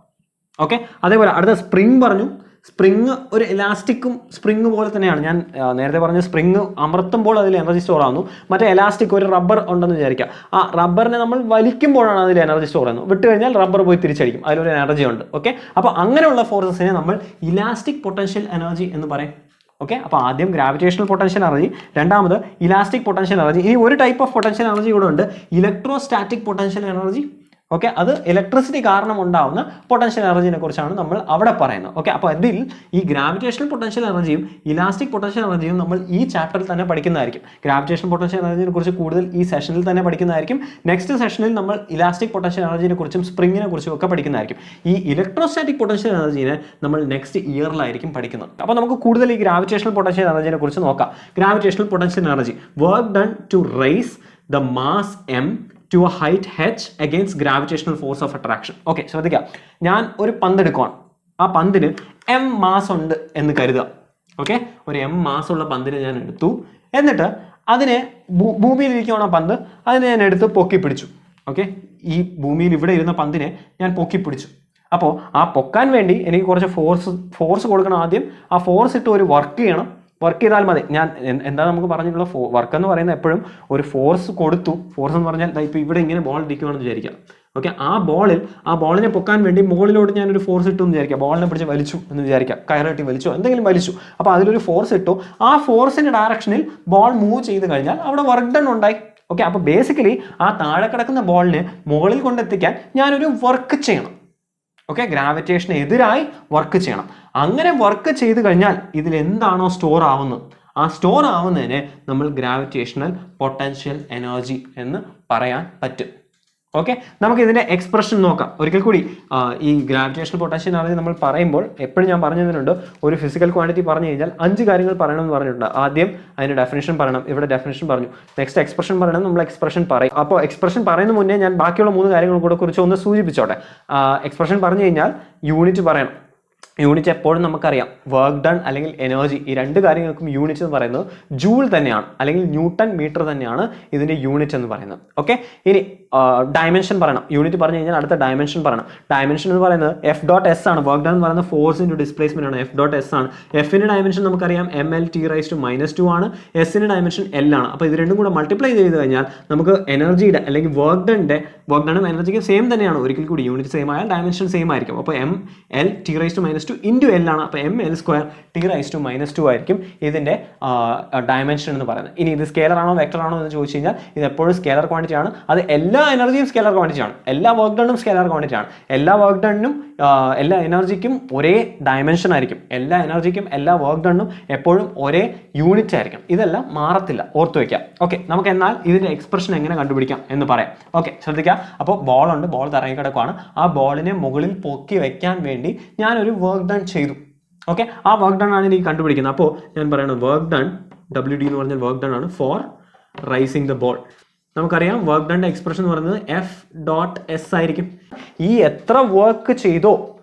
ഓക്കെ, അതേപോലെ അടുത്ത സ്പ്രിംഗ് പറഞ്ഞു. സ്പ്രിങ് ഒരു ഇലാസ്റ്റിക്കും സ്പ്രിങ് പോലെ തന്നെയാണ്. ഞാൻ നേരത്തെ പറഞ്ഞ സ്പ്രിങ് അമർത്തുമ്പോൾ അതിൽ എനർജി സ്റ്റോർ ആകുന്നു. മറ്റേ എലാസ്റ്റിക് ഒരു റബ്ബർ ഉണ്ടെന്ന് വിചാരിക്കുക. ആ റബ്ബറിനെ നമ്മൾ വലിക്കുമ്പോഴാണ് അതിൽ എനർജി സ്റ്റോർ ചെയ്യുന്നത്. വിട്ട് കഴിഞ്ഞാൽ റബ്ബർ പോയി തിരിച്ചടിക്കും, അതിലൊരു എനർജി ഉണ്ട്. ഓക്കെ, അപ്പോൾ അങ്ങനെയുള്ള ഫോഴ്സസിനെ നമ്മൾ ഇലാസ്റ്റിക് പൊട്ടൻഷ്യൽ എനർജി എന്ന് പറയും. ഓക്കെ, അപ്പോൾ ആദ്യം ഗ്രാവിറ്റേഷണൽ പൊട്ടൻഷ്യൽ എനർജി, രണ്ടാമത് ഇലാസ്റ്റിക് പൊട്ടൻഷ്യൽ എനർജി. ഇനി ഒരു ടൈപ്പ് ഓഫ് പൊട്ടൻഷ്യൽ എനർജി കൂടെ ഉണ്ട്, ഇലക്ട്രോസ്റ്റാറ്റിക് പൊട്ടൻഷ്യൽ എനർജി. ഓക്കെ, അത് ഇലക്ട്രിസിറ്റി കാരണം ഉണ്ടാവുന്ന പൊട്ടൻഷ്യൽ എനർജിനെ കുറിച്ചാണ് നമ്മൾ അവിടെ പറയുന്നത്. ഓക്കെ, അപ്പോൾ അതിൽ ഈ ഗ്രാവിറ്റേഷണൽ പൊട്ടൻഷ്യൽ എനർജിയും ഇലാസ്റ്റിക് പൊട്ടൻഷ്യൽ എനർജിയും നമ്മൾ ഈ ചാപ്റ്ററിൽ തന്നെ പഠിക്കുന്നതായിരിക്കും. ഗ്രാവിറ്റേഷണൽ പൊട്ടൻഷ്യൽ എനർജിനെ കുറിച്ച് കൂടുതൽ ഈ സെഷനിൽ തന്നെ പഠിക്കുന്നതായിരിക്കും. നെക്സ്റ്റ് സെഷനിൽ നമ്മൾ ഇലാസ്റ്റിക് പൊട്ടൻഷ്യൽ എനർജിനെ കുറിച്ചും സ്പ്രിങ്ങിനെ കുറിച്ചും ഒക്കെ പഠിക്കുന്നതായിരിക്കും. ഈ ഇലക്ട്രോസ്റ്റാറ്റിക് പൊട്ടൻഷ്യൽ എനർജിനെ നമ്മൾ നെക്സ്റ്റ് ഇയറിലായിരിക്കും പഠിക്കുന്നത്. അപ്പോൾ നമുക്ക് കൂടുതൽ ഈ ഗ്രാവിറ്റേഷണൽ പൊട്ടൻഷ്യൽ എനർജിനെ കുറിച്ച് നോക്കാം. Gravitational potential energy, work done to raise the mass m to a height h against gravitational force of attraction. Okay, ശ്രദ്ധിക്കുക. ഞാൻ ഒരു പന്ത് എടുക്കുവാണ്. ആ പന്തിന് m മാസ് ഉണ്ട് എന്ന് കരുതുക. ഓക്കെ, ഒരു m മാസ് ഉള്ള പന്തിനെ ഞാൻ എടുത്തു. എന്നിട്ട് അതിനെ ഭൂമിയിലിരിക്കുകയാണ് ആ പന്ത്, അതിനെ ഞാൻ എടുത്ത് പൊക്കി പിടിച്ചു. ഓക്കെ, ഈ ഭൂമിയിൽ ഇവിടെ ഇരുന്ന പന്തിനെ ഞാൻ പൊക്കി പിടിച്ചു. അപ്പോൾ ആ പൊക്കാൻ വേണ്ടി എനിക്ക് കുറച്ച് ഫോഴ്സ് കൊടുക്കണം. ആദ്യം ആ ഫോഴ്സ് ഇട്ട് ഒരു വർക്ക് ചെയ്യണം. വർക്ക് ചെയ്താൽ മതി. ഞാൻ എന്താ നമുക്ക് പറഞ്ഞിട്ടുള്ള വർക്ക് എന്ന് പറയുന്നത് എപ്പോഴും ഒരു ഫോഴ്സ് കൊടുത്തു. ഫോഴ്സ് എന്ന് പറഞ്ഞാൽ ഇപ്പോൾ ഇവിടെ ഇങ്ങനെ ബോൾ ഇരിക്കുകയാണെന്ന് വിചാരിക്കാം. ഓക്കെ, ആ ബോളിനെ പൊക്കാൻ വേണ്ടി മുകളിലോട്ട് ഞാനൊരു ഫോഴ്സ് ഇട്ടു എന്ന് വിചാരിക്കാം. ബോളിനെ പിടിച്ച് വലിച്ചു എന്ന് വിചാരിക്കാം, കയറട്ടി വലിച്ചോ എന്തെങ്കിലും വലിച്ചു. അപ്പോൾ അതിലൊരു ഫോഴ്സ് ഇട്ടു. ആ ഫോഴ്സിൻ്റെ ഡയറക്ഷനിൽ ബോൾ മൂവ് ചെയ്ത് കഴിഞ്ഞാൽ അവിടെ വർക്ക് ഡൺ ഉണ്ടായി. ഓക്കെ, അപ്പോൾ ബേസിക്കലി ആ താഴെ കിടക്കുന്ന ബോളിനെ മുകളിൽ കൊണ്ടെത്തിക്കാൻ ഞാനൊരു വർക്ക് ചെയ്യണം. ഓക്കെ, ഗ്രാവിറ്റേഷന് എതിരായി വർക്ക് ചെയ്യണം. അങ്ങനെ വർക്ക് ചെയ്ത് കഴിഞ്ഞാൽ ഇതിൽ എന്താണോ സ്റ്റോർ ആവുന്നത്, ആ സ്റ്റോർ ആവുന്നതിനെ നമ്മൾ ഗ്രാവിറ്റേഷണൽ പൊട്ടൻഷ്യൽ എനർജി എന്ന് പറയാൻ പറ്റും. ഓക്കെ, നമുക്ക് ഇതിന്റെ എക്സ്പ്രഷൻ നോക്കാം. ഒരിക്കൽ കൂടി ഈ ഗ്രാവിറ്റേഷണൽ പൊട്ടൻഷ്യൽ എനർജി നമ്മൾ പറയുമ്പോൾ എപ്പോഴും ഞാൻ പറഞ്ഞു തന്നിട്ടുണ്ട്, ഒരു ഫിസിക്കൽ ക്വാണ്ടിറ്റി പറഞ്ഞു കഴിഞ്ഞാൽ 5 കാര്യങ്ങൾ പറയണം എന്ന് പറഞ്ഞിട്ടുണ്ട്. ആദ്യം അതിന്റെ ഡെഫിനിഷൻ പറയണം, ഇവിടെ ഡെഫിനിഷൻ പറഞ്ഞു. നെക്സ്റ്റ് എക്സ്പ്രഷൻ പറയണം, നമ്മൾ എക്സ്പ്രഷൻ പറയും. അപ്പോൾ എക്സ്പ്രഷൻ പറയുന്ന മുന്നേ ഞാൻ ബാക്കിയുള്ള 3 കാര്യങ്ങൾ കൂടെ കുറിച്ച് ഒന്ന് സൂചിപ്പിച്ചോട്ടെ. എക്സ്പ്രഷൻ പറഞ്ഞു കഴിഞ്ഞാൽ യൂണിറ്റ് പറയണം. യൂണിറ്റ് എപ്പോഴും നമുക്കറിയാം, വർക്ക് ഡൺ അല്ലെങ്കിൽ എനർജി, ഈ 2 കാര്യങ്ങൾക്കും യൂണിറ്റ് എന്ന് പറയുന്നത് ജൂൾ തന്നെയാണ്, അല്ലെങ്കിൽ ന്യൂട്ടൺ മീറ്റർ തന്നെയാണ് ഇതിന്റെ യൂണിറ്റ് എന്ന് പറയുന്നത്. ഓക്കെ, ഇനി ഡയമെൻഷൻ പറയണം. യൂണിറ്റ് പറഞ്ഞു കഴിഞ്ഞാൽ അടുത്ത ഡയമെൻഷൻ പറയണം. ഡയമെൻഷൻ എന്ന് പറയുന്നത് F.S ആണ്. വർക്ക് ഡൺ എന്ന് പറയുന്നത് ഫോഴ്സ് ഇൻറ്റു ഡിസ്പ്ലേസ്മെന്റ് ആണ്. F.S ആണ്. എഫിന്റെ ഡയമെൻഷൻ നമുക്കറിയാം mL(T⁻⁻²) ആണ്. എസിന്റെ ഡയമെൻഷൻ L ആണ്. അപ്പോൾ ഇത് രണ്ടും കൂടെ മൾട്ടിപ്ലൈ ചെയ്ത് കഴിഞ്ഞാൽ നമുക്ക് എനർജിയുടെ അല്ലെങ്കിൽ വർക്ക് ഡണ്ണും എനർജിക്ക് സെയിം തന്നെയാണ്. ഒരിക്കൽ കൂടി യൂണിറ്റ് സെയിം ആയാൽ ഡയമെൻഷൻ സെയിം ആയിരിക്കും. അപ്പോൾ mL(T⁻²) ഇൻറ്റു എൽ ആണ്. അപ്പോൾ M L square T raise to -2 ആയിരിക്കും ഇതിൻ്റെ ഡയമെൻഷൻ എന്ന് പറയുന്നത്. ഇനി ഇത് സ്കേലർ ആണോ വെക്ടർ ആണോ എന്ന് ചോദിച്ചു കഴിഞ്ഞാൽ ഇത് എപ്പോഴും സ്കേലർ ക്വാണ്ടിറ്റി ആണ്. അത് എല്ലാ എനർജിയും സ്കേലർ ക്വാണ്ടിറ്റി ആണ്, എല്ലാ വർക്ക് ഡണ്ണും സ്കേലർ ക്വാണ്ടിറ്റി ആണ്. എല്ലാ വർക്ക് ഡണ്ണും എല്ലാ എനർജിക്കും ഒരേ ഡയമെൻഷൻ ആയിരിക്കും. എല്ലാ എനർജിക്കും എല്ലാ വർക്ക് ഡണ്ണും എപ്പോഴും ഒരേ യൂണിറ്റ് ആയിരിക്കും. ഇതെല്ലാം മാറത്തില്ല, ഓർത്ത് വയ്ക്കാം. ഓക്കെ, നമുക്ക് എന്നാൽ ഇതിൻ്റെ എക്സ്പ്രഷൻ എങ്ങനെ കണ്ടുപിടിക്കാം എന്ന് പറയാം. ഓക്കെ, ശ്രദ്ധിക്കുക. അപ്പോൾ ബോളുണ്ട്, ബോൾ തറങ്ങി കിടക്കുകയാണ്. ആ ബോളിനെ മുകളിൽ പൊക്കി വെക്കാൻ വേണ്ടി ഞാനൊരു വർക്ക് ഡൺ ചെയ്തു. ഓക്കെ, ആ വർക്ക് ഡൺ ആണ് എനിക്ക് കണ്ടുപിടിക്കുന്നത്. അപ്പോൾ ഞാൻ പറയുന്നത് വർക്ക് ഡൺ WD എന്ന് പറഞ്ഞാൽ വർക്ക് ഡൺ ആണ് ഫോർ റൈസിങ് ദ ബോൾ. നമുക്കറിയാം വർക്ക് ഡൺ എക്സ്പ്രഷൻ എന്ന് പറയുന്നത് F.S ആയിരിക്കും. ഈ എത്ര വർക്ക് ചെയ്തോ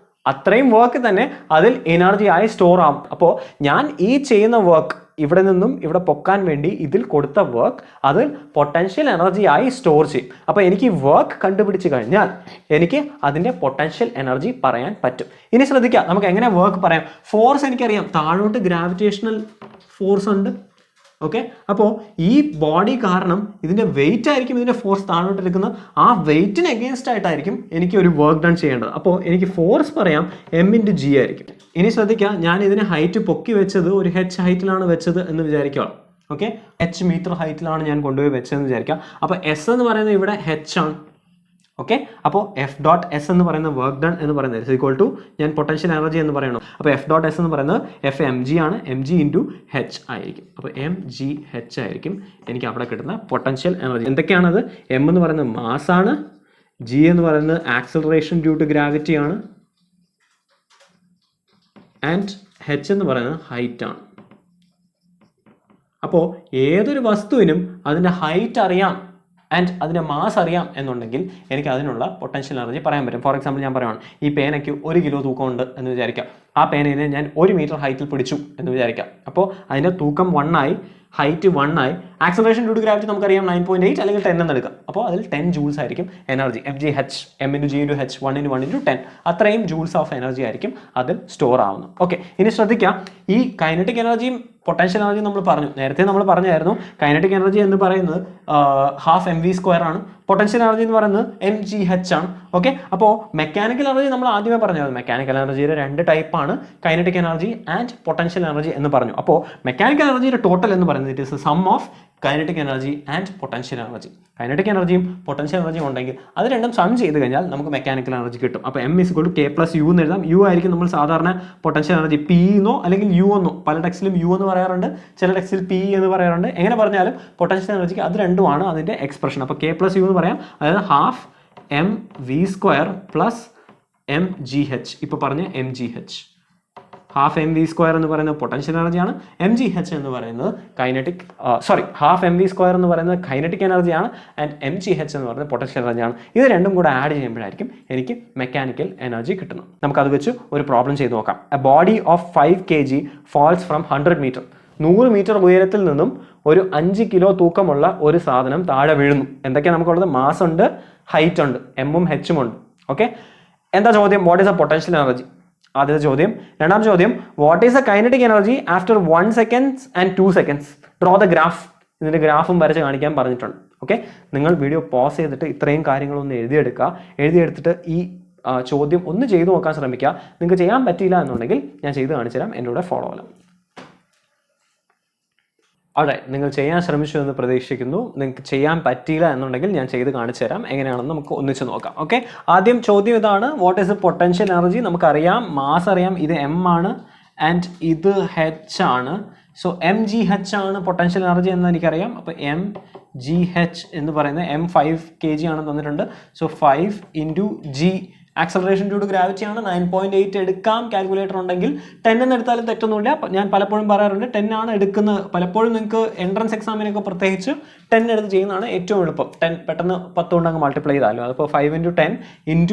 അത്രയും വർക്ക് തന്നെ അതിൽ എനർജി ആയി സ്റ്റോർ ആവും. അപ്പോൾ ഞാൻ ഈ ചെയ്യുന്ന വർക്ക് ഇവിടെ നിന്നും ഇവിടെ പൊക്കാൻ വേണ്ടി ഇതിൽ കൊടുത്ത വർക്ക് അത് പൊട്ടൻഷ്യൽ എനർജി ആയി സ്റ്റോർ ചെയ്യും. അപ്പോൾ എനിക്ക് വർക്ക് കണ്ടുപിടിച്ച് കഴിഞ്ഞാൽ എനിക്ക് അതിൻ്റെ പൊട്ടൻഷ്യൽ എനർജി പറയാൻ പറ്റും. ഇനി ശ്രദ്ധിക്കുക, നമുക്ക് എങ്ങനെ വർക്ക് പറയാം. ഫോഴ്സ് എനിക്കറിയാം, താഴോട്ട് ഗ്രാവിറ്റേഷണൽ ഫോഴ്സ് ഉണ്ട്. ഓക്കെ, അപ്പോൾ ഈ ബോഡി കാരണം ഇതിൻ്റെ വെയിറ്റ് ആയിരിക്കും ഇതിൻ്റെ ഫോഴ്സ് താഴോട്ട് എടുക്കുന്നത്. ആ വെയിറ്റിന് എഗെയിൻസ്റ്റ് ആയിട്ടായിരിക്കും എനിക്ക് ഒരു വർക്ക് ഡൺ ചെയ്യേണ്ടത്. അപ്പോൾ എനിക്ക് ഫോഴ്സ് പറയാം M×G ആയിരിക്കും. ഇനി ശ്രദ്ധിക്കുക, ഞാൻ ഇതിനെ ഹൈറ്റ് പൊക്കി വെച്ചത് ഒരു H ഹൈറ്റിലാണ് വെച്ചത് എന്ന് വിചാരിക്കുക. ഓക്കെ, H മീറ്റർ ഹൈറ്റിലാണ് ഞാൻ കൊണ്ടുപോയി വെച്ചതെന്ന് വിചാരിക്കുക. അപ്പോൾ S എന്ന് പറയുന്നത് ഇവിടെ H ആണ്. ഓക്കെ, അപ്പോൾ F.S എന്ന് പറയുന്ന വർക്ക് ഡൺ എന്ന് പറയുന്നത് ഇസ് ഈക്വൽ ടു ഞാൻ പൊട്ടൻഷ്യൽ എനർജി എന്ന് പറയണം. അപ്പോൾ F.S എന്ന് പറയുന്നത് F_mg ആണ്. mg×h ആയിരിക്കും. അപ്പോൾ mgh ആയിരിക്കും എനിക്ക് അവിടെ കിട്ടുന്ന പൊട്ടൻഷ്യൽ എനർജി. എന്തൊക്കെയാണത്? M എന്ന് പറയുന്നത് മാസ് ആണ്, G എന്ന് പറയുന്നത് ആക്സലറേഷൻ ഡ്യൂ ടു ഗ്രാവിറ്റി ആണ്, ആൻഡ് H എന്ന് പറയുന്നത് ഹൈറ്റ് ആണ്. അപ്പോൾ ഏതൊരു വസ്തുവിനും അതിൻ്റെ ഹൈറ്റ് അറിയാം ആൻഡ് അതിൻ്റെ മാസ് അറിയാം എന്നുണ്ടെങ്കിൽ എനിക്ക് അതിനുള്ള പൊട്ടൻഷ്യൽ എനർജി പറയാൻ പറ്റും. ഫോർ എക്സാമ്പിൾ ഞാൻ പറയുകയാണ്, ഈ പേനയ്ക്ക് 1 കിലോ തൂക്കമുണ്ട് എന്ന് വിചാരിക്കാം. ആ പേനയെ ഞാൻ 1 മീറ്റർ ഹൈറ്റിൽ പിടിച്ചു എന്ന് വിചാരിക്കാം. അപ്പോൾ അതിൻ്റെ തൂക്കം 1 ആയി, ഹൈറ്റ് 1 ആയി, ആക്സലറേഷൻ ഡ്യൂ ടു ഗ്രാവിറ്റി നമുക്കറിയാം 9.8 അല്ലെങ്കിൽ 10 എന്ന് എടുക്കാം. അപ്പോൾ അതിൽ 10 ജൂൾസ് ആയിരിക്കും എനർജി. FGH M×G×H 1×1×10 അത്രയും ജൂൾസ് ഓഫ് എനർജി ആയിരിക്കും അതിൽ സ്റ്റോർ ആവുന്നത്. ഓക്കെ, ഇനി ശ്രദ്ധിക്കാം, ഈ കൈനറ്റിക് എനർജിയും പൊട്ടൻഷ്യൽ എനർജി നമ്മൾ പറഞ്ഞു. നേരത്തെ നമ്മൾ പറഞ്ഞായിരുന്നു കൈനറ്റിക് എനർജി എന്ന് പറയുന്നത് ½ mv² ആണ്. പൊട്ടൻഷ്യൽ എനർജി എന്ന് പറയുന്നത് mgh ആണ്. ഓക്കെ, അപ്പോൾ മെക്കാനിക്കൽ എനർജി നമ്മൾ ആദ്യമേ പറഞ്ഞായിരുന്നു. മെക്കാനിക്കൽ എനർജിയുടെ 2 ടൈപ്പാണ്, kinetic energy and potential energy എന്ന് പറഞ്ഞു. അപ്പോൾ മെക്കാനിക്കൽ എനർജിയുടെ ടോട്ടൽ എന്ന് പറയുന്നത് it is sum of kinetic energy and potential energy. Kinetic എനർജിയും പൊട്ടൻഷ്യൽ എനർജിയും ഉണ്ടെങ്കിൽ അത് രണ്ടും സം ചെയ്ത് കഴിഞ്ഞാൽ നമുക്ക് മെക്കാനിക്കൽ എനർജി കിട്ടും. അപ്പോൾ M = K+U എന്ന് എഴുതാം. U ആയിരിക്കും നമ്മൾ സാധാരണ പൊട്ടൻഷ്യൽ എനർജി P എന്നോ അല്ലെങ്കിൽ U എന്നോ, പല ടെക്സ്റ്റിലും U എന്ന് പറയാറുണ്ട്, ചില ടെക്സ്റ്റിൽ P എന്ന് പറയാറുണ്ട്. എങ്ങനെ പറഞ്ഞാലും പൊട്ടൻഷ്യൽ എനർജിക്ക് അത് രണ്ടുമാണ് അതിൻ്റെ എക്സ്പ്രഷൻ. അപ്പോൾ K+U എന്ന് പറയാം, അതായത് ½ mv² + mgh. ഇപ്പോൾ പറഞ്ഞ mgh, ½ mv² എന്ന് പറയുന്നത് പൊട്ടൻഷ്യൽ എനർജിയാണ്, mgh എന്ന് പറയുന്നത് ½ mv² എന്ന് പറയുന്നത് കൈനറ്റിക് എനർജിയാണ്, ആൻഡ് mgh എന്ന് പറയുന്നത് പൊട്ടൻഷ്യൽ എനർജിയാണ്. ഇത് രണ്ടും കൂടെ ആഡ് ചെയ്യുമ്പോഴായിരിക്കും എനിക്ക് മെക്കാനിക്കൽ എനർജി കിട്ടുന്നത്. നമുക്കത് വെച്ച് ഒരു പ്രോബ്ലം ചെയ്ത് നോക്കാം. A body of 5 kg falls from 100 meter. 100 metre ഉയരത്തിൽ നിന്നും ഒരു 5 കിലോ തൂക്കമുള്ള ഒരു സാധനം താഴെ വീഴുന്നു. എന്തൊക്കെയാണ് നമുക്കുള്ളത്? മാസ് ഉണ്ട്, ഹൈറ്റ് ഉണ്ട്, എമ്മും ഹെച്ചും ഉണ്ട്. ഓക്കെ, എന്താ ചോദ്യം? What is A potential energy? ആദ്യത്തെ ചോദ്യം. രണ്ടാം ചോദ്യം, what is A kinetic energy after 1 seconds and 2 seconds? Draw the graph. ഇതിന്റെ ഗ്രാഫും വരച്ച് കാണിക്കാൻ പറഞ്ഞിട്ടുണ്ട്. ഓക്കെ, നിങ്ങൾ വീഡിയോ പോസ് ചെയ്തിട്ട് ഇത്രയും കാര്യങ്ങളൊന്ന് എഴുതിയെടുക്കുക. എഴുതിയെടുത്തിട്ട് ഈ ചോദ്യം ഒന്ന് ചെയ്തു നോക്കാൻ ശ്രമിക്കുക. നിങ്ങൾക്ക് ചെയ്യാൻ പറ്റിയില്ല എന്നുണ്ടെങ്കിൽ ഞാൻ ചെയ്ത് കാണിച്ചു തരാം, എൻ്റെ കൂടെ ഫോളോ ചെയ്യാം. അവിടെ നിങ്ങൾ ചെയ്യാൻ ശ്രമിച്ചു എന്ന് പ്രതീക്ഷിക്കുന്നു. നിങ്ങൾക്ക് ചെയ്യാൻ പറ്റിയില്ല എന്നുണ്ടെങ്കിൽ ഞാൻ ചെയ്ത് കാണിച്ചു തരാം എങ്ങനെയാണെന്ന് നമുക്ക് ഒന്നിച്ച് നോക്കാം. ഓക്കെ, ആദ്യം ചോദ്യം ഇതാണ്, what is A potential energy? നമുക്കറിയാം മാസ് അറിയാം, ഇത് M ആണ് ആൻഡ് ഇത് H ആണ്. സോ mgh ആണ് പൊട്ടൻഷ്യൽ എനർജി എന്ന് എനിക്കറിയാം. അപ്പോൾ mgh എന്ന് പറയുന്നത് M 5 kg ആണെന്ന് തന്നിട്ടുണ്ട്. So 5 × G, acceleration due to gravity ആണ്, 9.8 എടുക്കാം. കാൽക്കുലേറ്റർ ഉണ്ടെങ്കിൽ 10 എന്ന് എടുത്താലും തെറ്റൊന്നുമില്ല. ഞാൻ പലപ്പോഴും പറയാറുണ്ട് 10 ആണ് എടുക്കുന്നത്. പലപ്പോഴും നിങ്ങൾക്ക് എൻട്രൻസ് എക്സാമിനൊക്കെ പ്രത്യേകിച്ച് 10 എടുത്ത് ചെയ്യുന്നതാണ് ഏറ്റവും എളുപ്പം. 10 പെട്ടെന്ന് 10 കൊണ്ട് അങ്ങ് മൾട്ടിപ്ലൈ ചെയ്താലും. അതിപ്പോൾ 5 × 10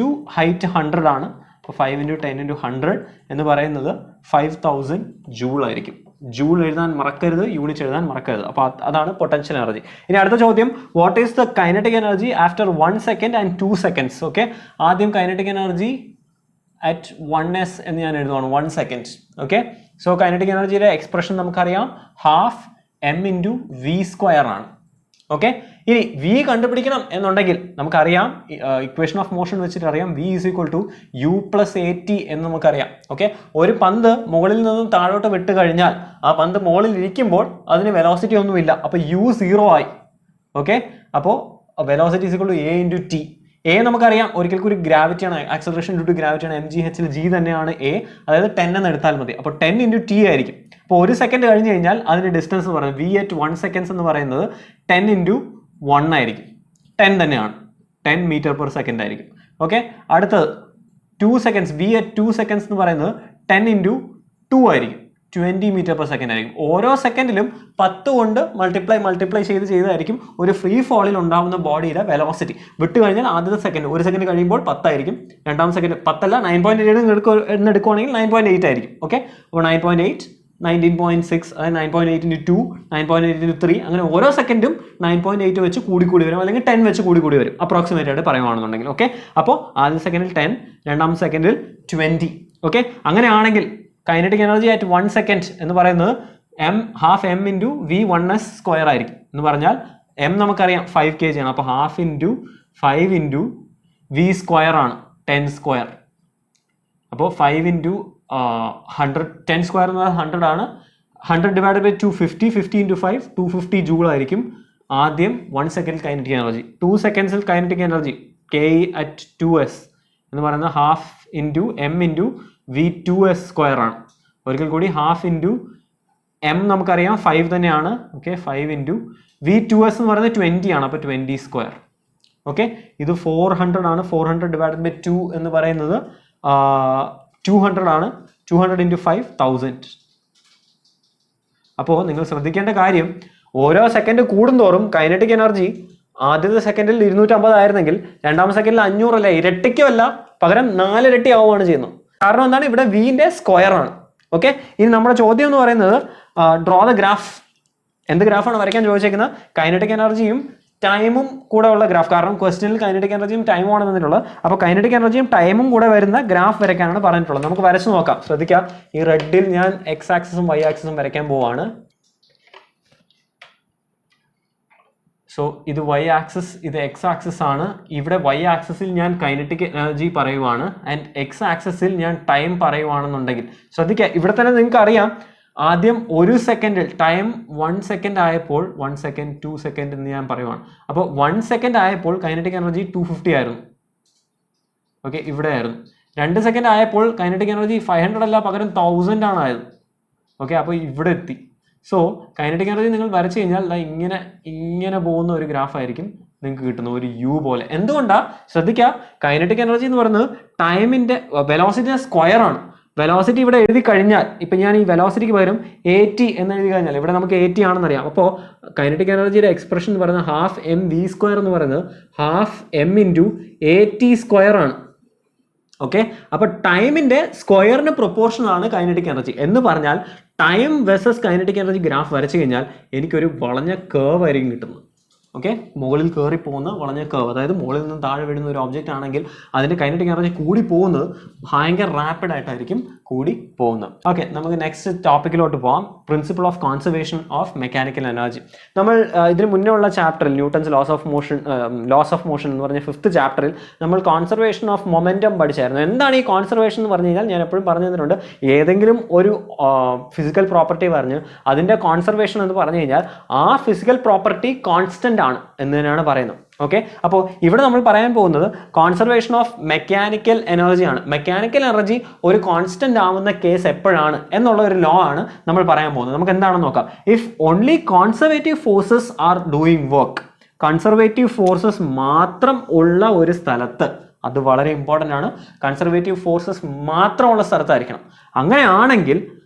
× ഹൈറ്റ് 100 ആണ്. അപ്പോൾ 5 × 10 × 100 എന്ന് പറയുന്നത് 5000 ജൂൾ ആയിരിക്കും. ജൂൾ എഴുതാൻ മറക്കരുത്, യൂണിറ്റ് എഴുതാൻ മറക്കരുത്. അപ്പോൾ അതാണ് പൊട്ടൻഷ്യൽ എനർജി. ഇനി അടുത്ത ചോദ്യം, what is the kinetic energy after 1 second and 2 seconds? Okay, ആദ്യം കൈനറ്റിക് എനർജി അറ്റ് 1s എന്ന് ഞാൻ എഴുതുവാണ്, 1 second. ഓക്കെ, സോ കൈനറ്റിക് എനർജിയുടെ എക്സ്പ്രഷൻ നമുക്കറിയാം, ½ m × v² ആണ്. ഓക്കെ, ഇനി വി കണ്ടുപിടിക്കണം എന്നുണ്ടെങ്കിൽ നമുക്കറിയാം, ഇക്വേഷൻ ഓഫ് മോഷൻ വെച്ചിട്ട് അറിയാം, V is equal to U plus A T എന്ന് നമുക്കറിയാം. ഓക്കെ, ഒരു പന്ത് മുകളിൽ നിന്നും താഴോട്ട് വിട്ട് കഴിഞ്ഞാൽ ആ പന്ത് മുകളിൽ ഇരിക്കുമ്പോൾ അതിന് വെലോസിറ്റി ഒന്നുമില്ല, അപ്പോൾ യു 0 ആയി. ഓക്കെ, അപ്പോൾ velocity is equal to a into t. A നമുക്കറിയാം ഒരിക്കൽ കൂടി ഗ്രാവിറ്റിയാണ്, ആക്സലറേഷൻ ഡ്യൂ ടു ഗ്രാവിറ്റിയാണ്, എം ജി എച്ചിൽ ജി തന്നെയാണ് എ, അതായത് 10 എന്ന് എടുത്താൽ മതി. അപ്പോൾ 10 ഇൻറ്റു ടി ആയിരിക്കും. അപ്പോൾ 1 സെക്കൻഡ് കഴിഞ്ഞ് കഴിഞ്ഞാൽ അതിൻ്റെ ഡിസ്റ്റൻസ് എന്ന് പറയുന്നത് വി അറ്റ് 1 സെക്കൻഡ്സ് എന്ന് പറയുന്നത് 10 ഇൻറ്റു 1 ആയിരിക്കും. 10 തന്നെയാണ്, 10 മീറ്റർ പെർ സെക്കൻഡ് ആയിരിക്കും. ഓക്കെ, അടുത്തത് 2 സെക്കൻഡ്സ്, വി അറ്റ് 2 സെക്കൻഡ്സ് എന്ന് പറയുന്നത് 10 ഇൻറ്റു 2 ആയിരിക്കും, 20 മീറ്റർ പെർ സെക്കൻഡ് ആയിരിക്കും. ഓരോ സെക്കൻഡിലും 10 കൊണ്ട് മൾട്ടിപ്ലൈ ചെയ്തായിരിക്കും ഒരു ഫ്രീ ഫോളിൽ ഉണ്ടാകുന്ന ബോഡിയുടെ വെലോസിറ്റി. വിട്ട് കഴിഞ്ഞാൽ ആദ്യത്തെ സെക്കൻഡ്, ഒരു സെക്കൻഡ് കഴിയുമ്പോൾ 10 ആയിരിക്കും, രണ്ടാമത്തെ സെക്കൻഡ് 10 അല്ല 9.8 എന്ന് എടുക്കുവാണെങ്കിൽ 9.8 ആയിരിക്കും. ഓക്കെ, അപ്പോൾ 9.8, 19.6, അതായത് 9.8 ഇൻറ്റു 2, 9.8 ഇൻറ്റു 3, അങ്ങനെ ഓരോ സെക്കൻഡും 9.8 വെച്ച് കൂടി വരും, അല്ലെങ്കിൽ 10 വെച്ച് കൂടി വരും, അപ്രോക്സിമേറ്റ് ആയിട്ട് പറയുകയാണെന്നുണ്ടെങ്കിൽ. ഓക്കെ, അപ്പോൾ ആദ്യ സെക്കൻഡിൽ 10, രണ്ടാമത്തെ സെക്കൻഡിൽ 20. ഓക്കെ, അങ്ങനെയാണെങ്കിൽ കൈനറ്റിക് എനർജി അറ്റ് 1 സെക്കൻഡ് എന്ന് പറയുന്നത് half M into V 1s square ആയിരിക്കും. എന്ന് പറഞ്ഞാൽ എം നമുക്കറിയാം 5 kg ആണ്, അപ്പോൾ half into 5 into V square ആണ് 10 സ്ക്വയർ. അപ്പോൾ 5 ഇൻറ്റു 100, 10 സ്ക്വയർ എന്ന് പറഞ്ഞാൽ 100 ആണ്. 100 ഡിവൈഡ് ബൈ 250, 50 ഇൻറ്റു 5, 250 ജൂൾ ആയിരിക്കും ആദ്യം 1 സെക്കൻഡിൽ കൈനറ്റിക് എനർജി. 2 സെക്കൻഡ്സിൽ kinetic energy k at 2s എന്ന് പറയുന്നത് half into M into v 2s square ആണ്. ഒരിക്കൽ കൂടി ഹാഫ് ഇൻറ്റു എം നമുക്കറിയാം 5 തന്നെയാണ്. ഓക്കെ, 5 ഇൻറ്റു വി 2s എന്ന് പറയുന്നത് 20 ആണ്, അപ്പോൾ 20 സ്ക്വയർ. ഓക്കെ, ഇത് 400 ആണ്. 400 ഡിവൈഡ് ബൈ 2 എന്ന് പറയുന്നത് 200 ആണ്. 200 ഇൻറ്റു 5, 1000. അപ്പോൾ നിങ്ങൾ ശ്രദ്ധിക്കേണ്ട കാര്യം, ഓരോ സെക്കൻഡ് കൂടുന്തോറും കൈനറ്റിക് എനർജി ആദ്യത്തെ സെക്കൻഡിൽ 250 ആയിരുന്നെങ്കിൽ രണ്ടാമത്തെ സെക്കൻഡിൽ 500 അല്ല, ഇരട്ടിക്കുമല്ല, പകരം 4 ഇരട്ടി ആവുകയാണ് ചെയ്യുന്നത്. കാരണം എന്താണ്, ഇവിടെ വിന്റെ സ്ക്വയർ ആണ്. ഓക്കെ, ഇനി നമ്മുടെ ചോദ്യം എന്ന് പറയുന്നത് ഡ്രോ ദ ഗ്രാഫ്. എന്ത് ഗ്രാഫാണ് വരയ്ക്കാൻ ചോദിച്ചേക്കുന്നത്? കൈനറ്റിക് എനർജിയും ടൈമും കൂടെ ഉള്ള ഗ്രാഫ്. കാരണം ക്വസ്റ്റ്യനിൽ കൈനറ്റിക് എനർജിയും ടൈമും ആണ് തന്നിട്ടുള്ളത്. അപ്പോൾ കൈനറ്റിക് എനർജിയും ടൈമും കൂടെ വരുന്ന ഗ്രാഫ് വരയ്ക്കാനാണ് പറഞ്ഞിട്ടുള്ളത്. നമുക്ക് വരച്ച് നോക്കാം. ശ്രദ്ധിക്കുക, ഈ റെഡിൽ ഞാൻ എക്സ് ആക്സിസും വൈ ആക്സിസും വരയ്ക്കാൻ പോവാണ്. സോ ഇത് വൈ ആക്സിസ്, ഇത് എക്സ് ആക്സിസ് ആണ്. ഇവിടെ വൈ ആക്സിസിൽ ഞാൻ കൈനറ്റിക് എനർജി പറയുവാണ്, ആൻഡ് എക്സ് ആക്സിസിൽ ഞാൻ ടൈം പറയുവാണെന്നുണ്ടെങ്കിൽ ശ്രദ്ധിക്കുക, ഇവിടെ തന്നെ നിങ്ങൾക്ക് അറിയാം, ആദ്യം 1 സെക്കൻഡിൽ ടൈം 1 സെക്കൻഡ് ആയപ്പോൾ 1 സെക്കൻഡ് 2 സെക്കൻഡ് എന്ന് ഞാൻ പറയുവാണ്. അപ്പോൾ 1 സെക്കൻഡ് ആയപ്പോൾ കൈനറ്റിക് എനർജി 250 ആയിരുന്നു. ഓക്കെ, ഇവിടെ ആയിരുന്നു. 2 സെക്കൻഡ് ആയപ്പോൾ കൈനറ്റിക് എനർജി 500 അല്ല, പകരം 1000 ആണ് ആയത്. ഓക്കെ, അപ്പോൾ ഇവിടെ എത്തി. സോ കൈനറ്റിക് എനർജി നിങ്ങൾ വരച്ചു കഴിഞ്ഞാൽ ഇങ്ങനെ പോകുന്ന ഒരു ഗ്രാഫ് ആയിരിക്കും നിങ്ങൾക്ക് കിട്ടുന്നത്, ഒരു യു പോലെ. എന്തുകൊണ്ടാണ്? ശ്രദ്ധിക്കുക, കൈനറ്റിക് എനർജി എന്ന് പറയുന്നത് ടൈമിന്റെ വെലോസിറ്റിയുടെ സ്ക്വയർ ആണ്. വെലോസിറ്റി ഇവിടെ എഴുതി കഴിഞ്ഞാൽ, ഇപ്പം ഞാൻ ഈ വെലോസിറ്റിക്ക് പകരം AT എന്ന് എഴുതി കഴിഞ്ഞാൽ, ഇവിടെ നമുക്ക് AT ആണെന്നറിയാം. അപ്പോൾ കൈനറ്റിക് എനർജിയുടെ എക്സ്പ്രഷൻ എന്ന് പറയുന്നത് ഹാഫ് എം വി സ്ക്വയർ എന്ന് പറയുന്നത് half M into AT square ആണ്. ഓക്കെ, അപ്പോൾ ടൈമിന്റെ സ്ക്വയറിന് പ്രൊപ്പോർഷണൽ ആണ് കൈനറ്റിക് എനർജി. എന്ന് പറഞ്ഞാൽ time versus kinetic energy graph വരച്ചു കഴിഞ്ഞാൽ എനിക്കൊരു വളഞ്ഞ കേർവ് ആയിരിക്കും കിട്ടുന്നത്. ഓക്കെ, മുകളിൽ കയറി പോകുന്ന വളഞ്ഞ കേർവ്, അതായത് മുകളിൽ നിന്ന് താഴെ വീഴുന്ന ഒരു ഒബ്ജക്റ്റ് ആണെങ്കിൽ അതിന്റെ കൈനറ്റിക് എനർജി കൂടി പോകുന്നത് ഭയങ്കര റാപ്പിഡ് ആയിട്ടായിരിക്കും കൂടി പോകുന്നത്. ഓക്കെ, നമുക്ക് നെക്സ്റ്റ് ടോപ്പിക്കിലോട്ട് പോകാം. Principle of conservation of mechanical energy. നമ്മൾ ഇതിന് മുന്നേ ഉള്ള ചാപ്റ്ററിൽ ന്യൂട്ടൺസ് ലോസ് ഓഫ് മോഷൻ എന്ന് പറഞ്ഞ 5th ചാപ്റ്ററിൽ നമ്മൾ കോൺസർവേഷൻ ഓഫ് മൊമെന്റം പഠിച്ചായിരുന്നു. എന്താണ് ഈ കോൺസർവേഷൻ എന്ന് പറഞ്ഞു കഴിഞ്ഞാൽ, ഞാൻ എപ്പോഴും പറഞ്ഞു തന്നിട്ടുണ്ട്, ഏതെങ്കിലും ഒരു ഫിസിക്കൽ പ്രോപ്പർട്ടി പറഞ്ഞ് അതിന്റെ കോൺസർവേഷൻ എന്ന് പറഞ്ഞു കഴിഞ്ഞാൽ ആ ഫിസിക്കൽ പ്രോപ്പർട്ടി കോൺസ്റ്റന്റ് ആണ് എന്ന് തന്നെയാണ് പറയുന്നത്. ഓക്കെ, അപ്പോൾ ഇവിടെ നമ്മൾ പറയാൻ പോകുന്നത് കോൺസർവേഷൻ ഓഫ് മെക്കാനിക്കൽ എനർജി ആണ്. മെക്കാനിക്കൽ എനർജി ഒരു കോൺസ്റ്റന്റ് ആവുന്ന കേസ് എപ്പോഴാണ് എന്നുള്ള ഒരു ലോ ആണ് നമ്മൾ പറയാൻ പോകുന്നത്. നമുക്ക് എന്താണെന്ന് നോക്കാം. If only conservative forces are doing work, conservative forces മാത്രം ഉള്ള ഒരു സ്ഥലത്ത്, അത് വളരെ ഇമ്പോർട്ടൻ്റ് ആണ്, കൺസർവേറ്റീവ് ഫോഴ്സസ് മാത്രമുള്ള സ്ഥലത്തായിരിക്കണം. അങ്ങനെയാണെങ്കിൽ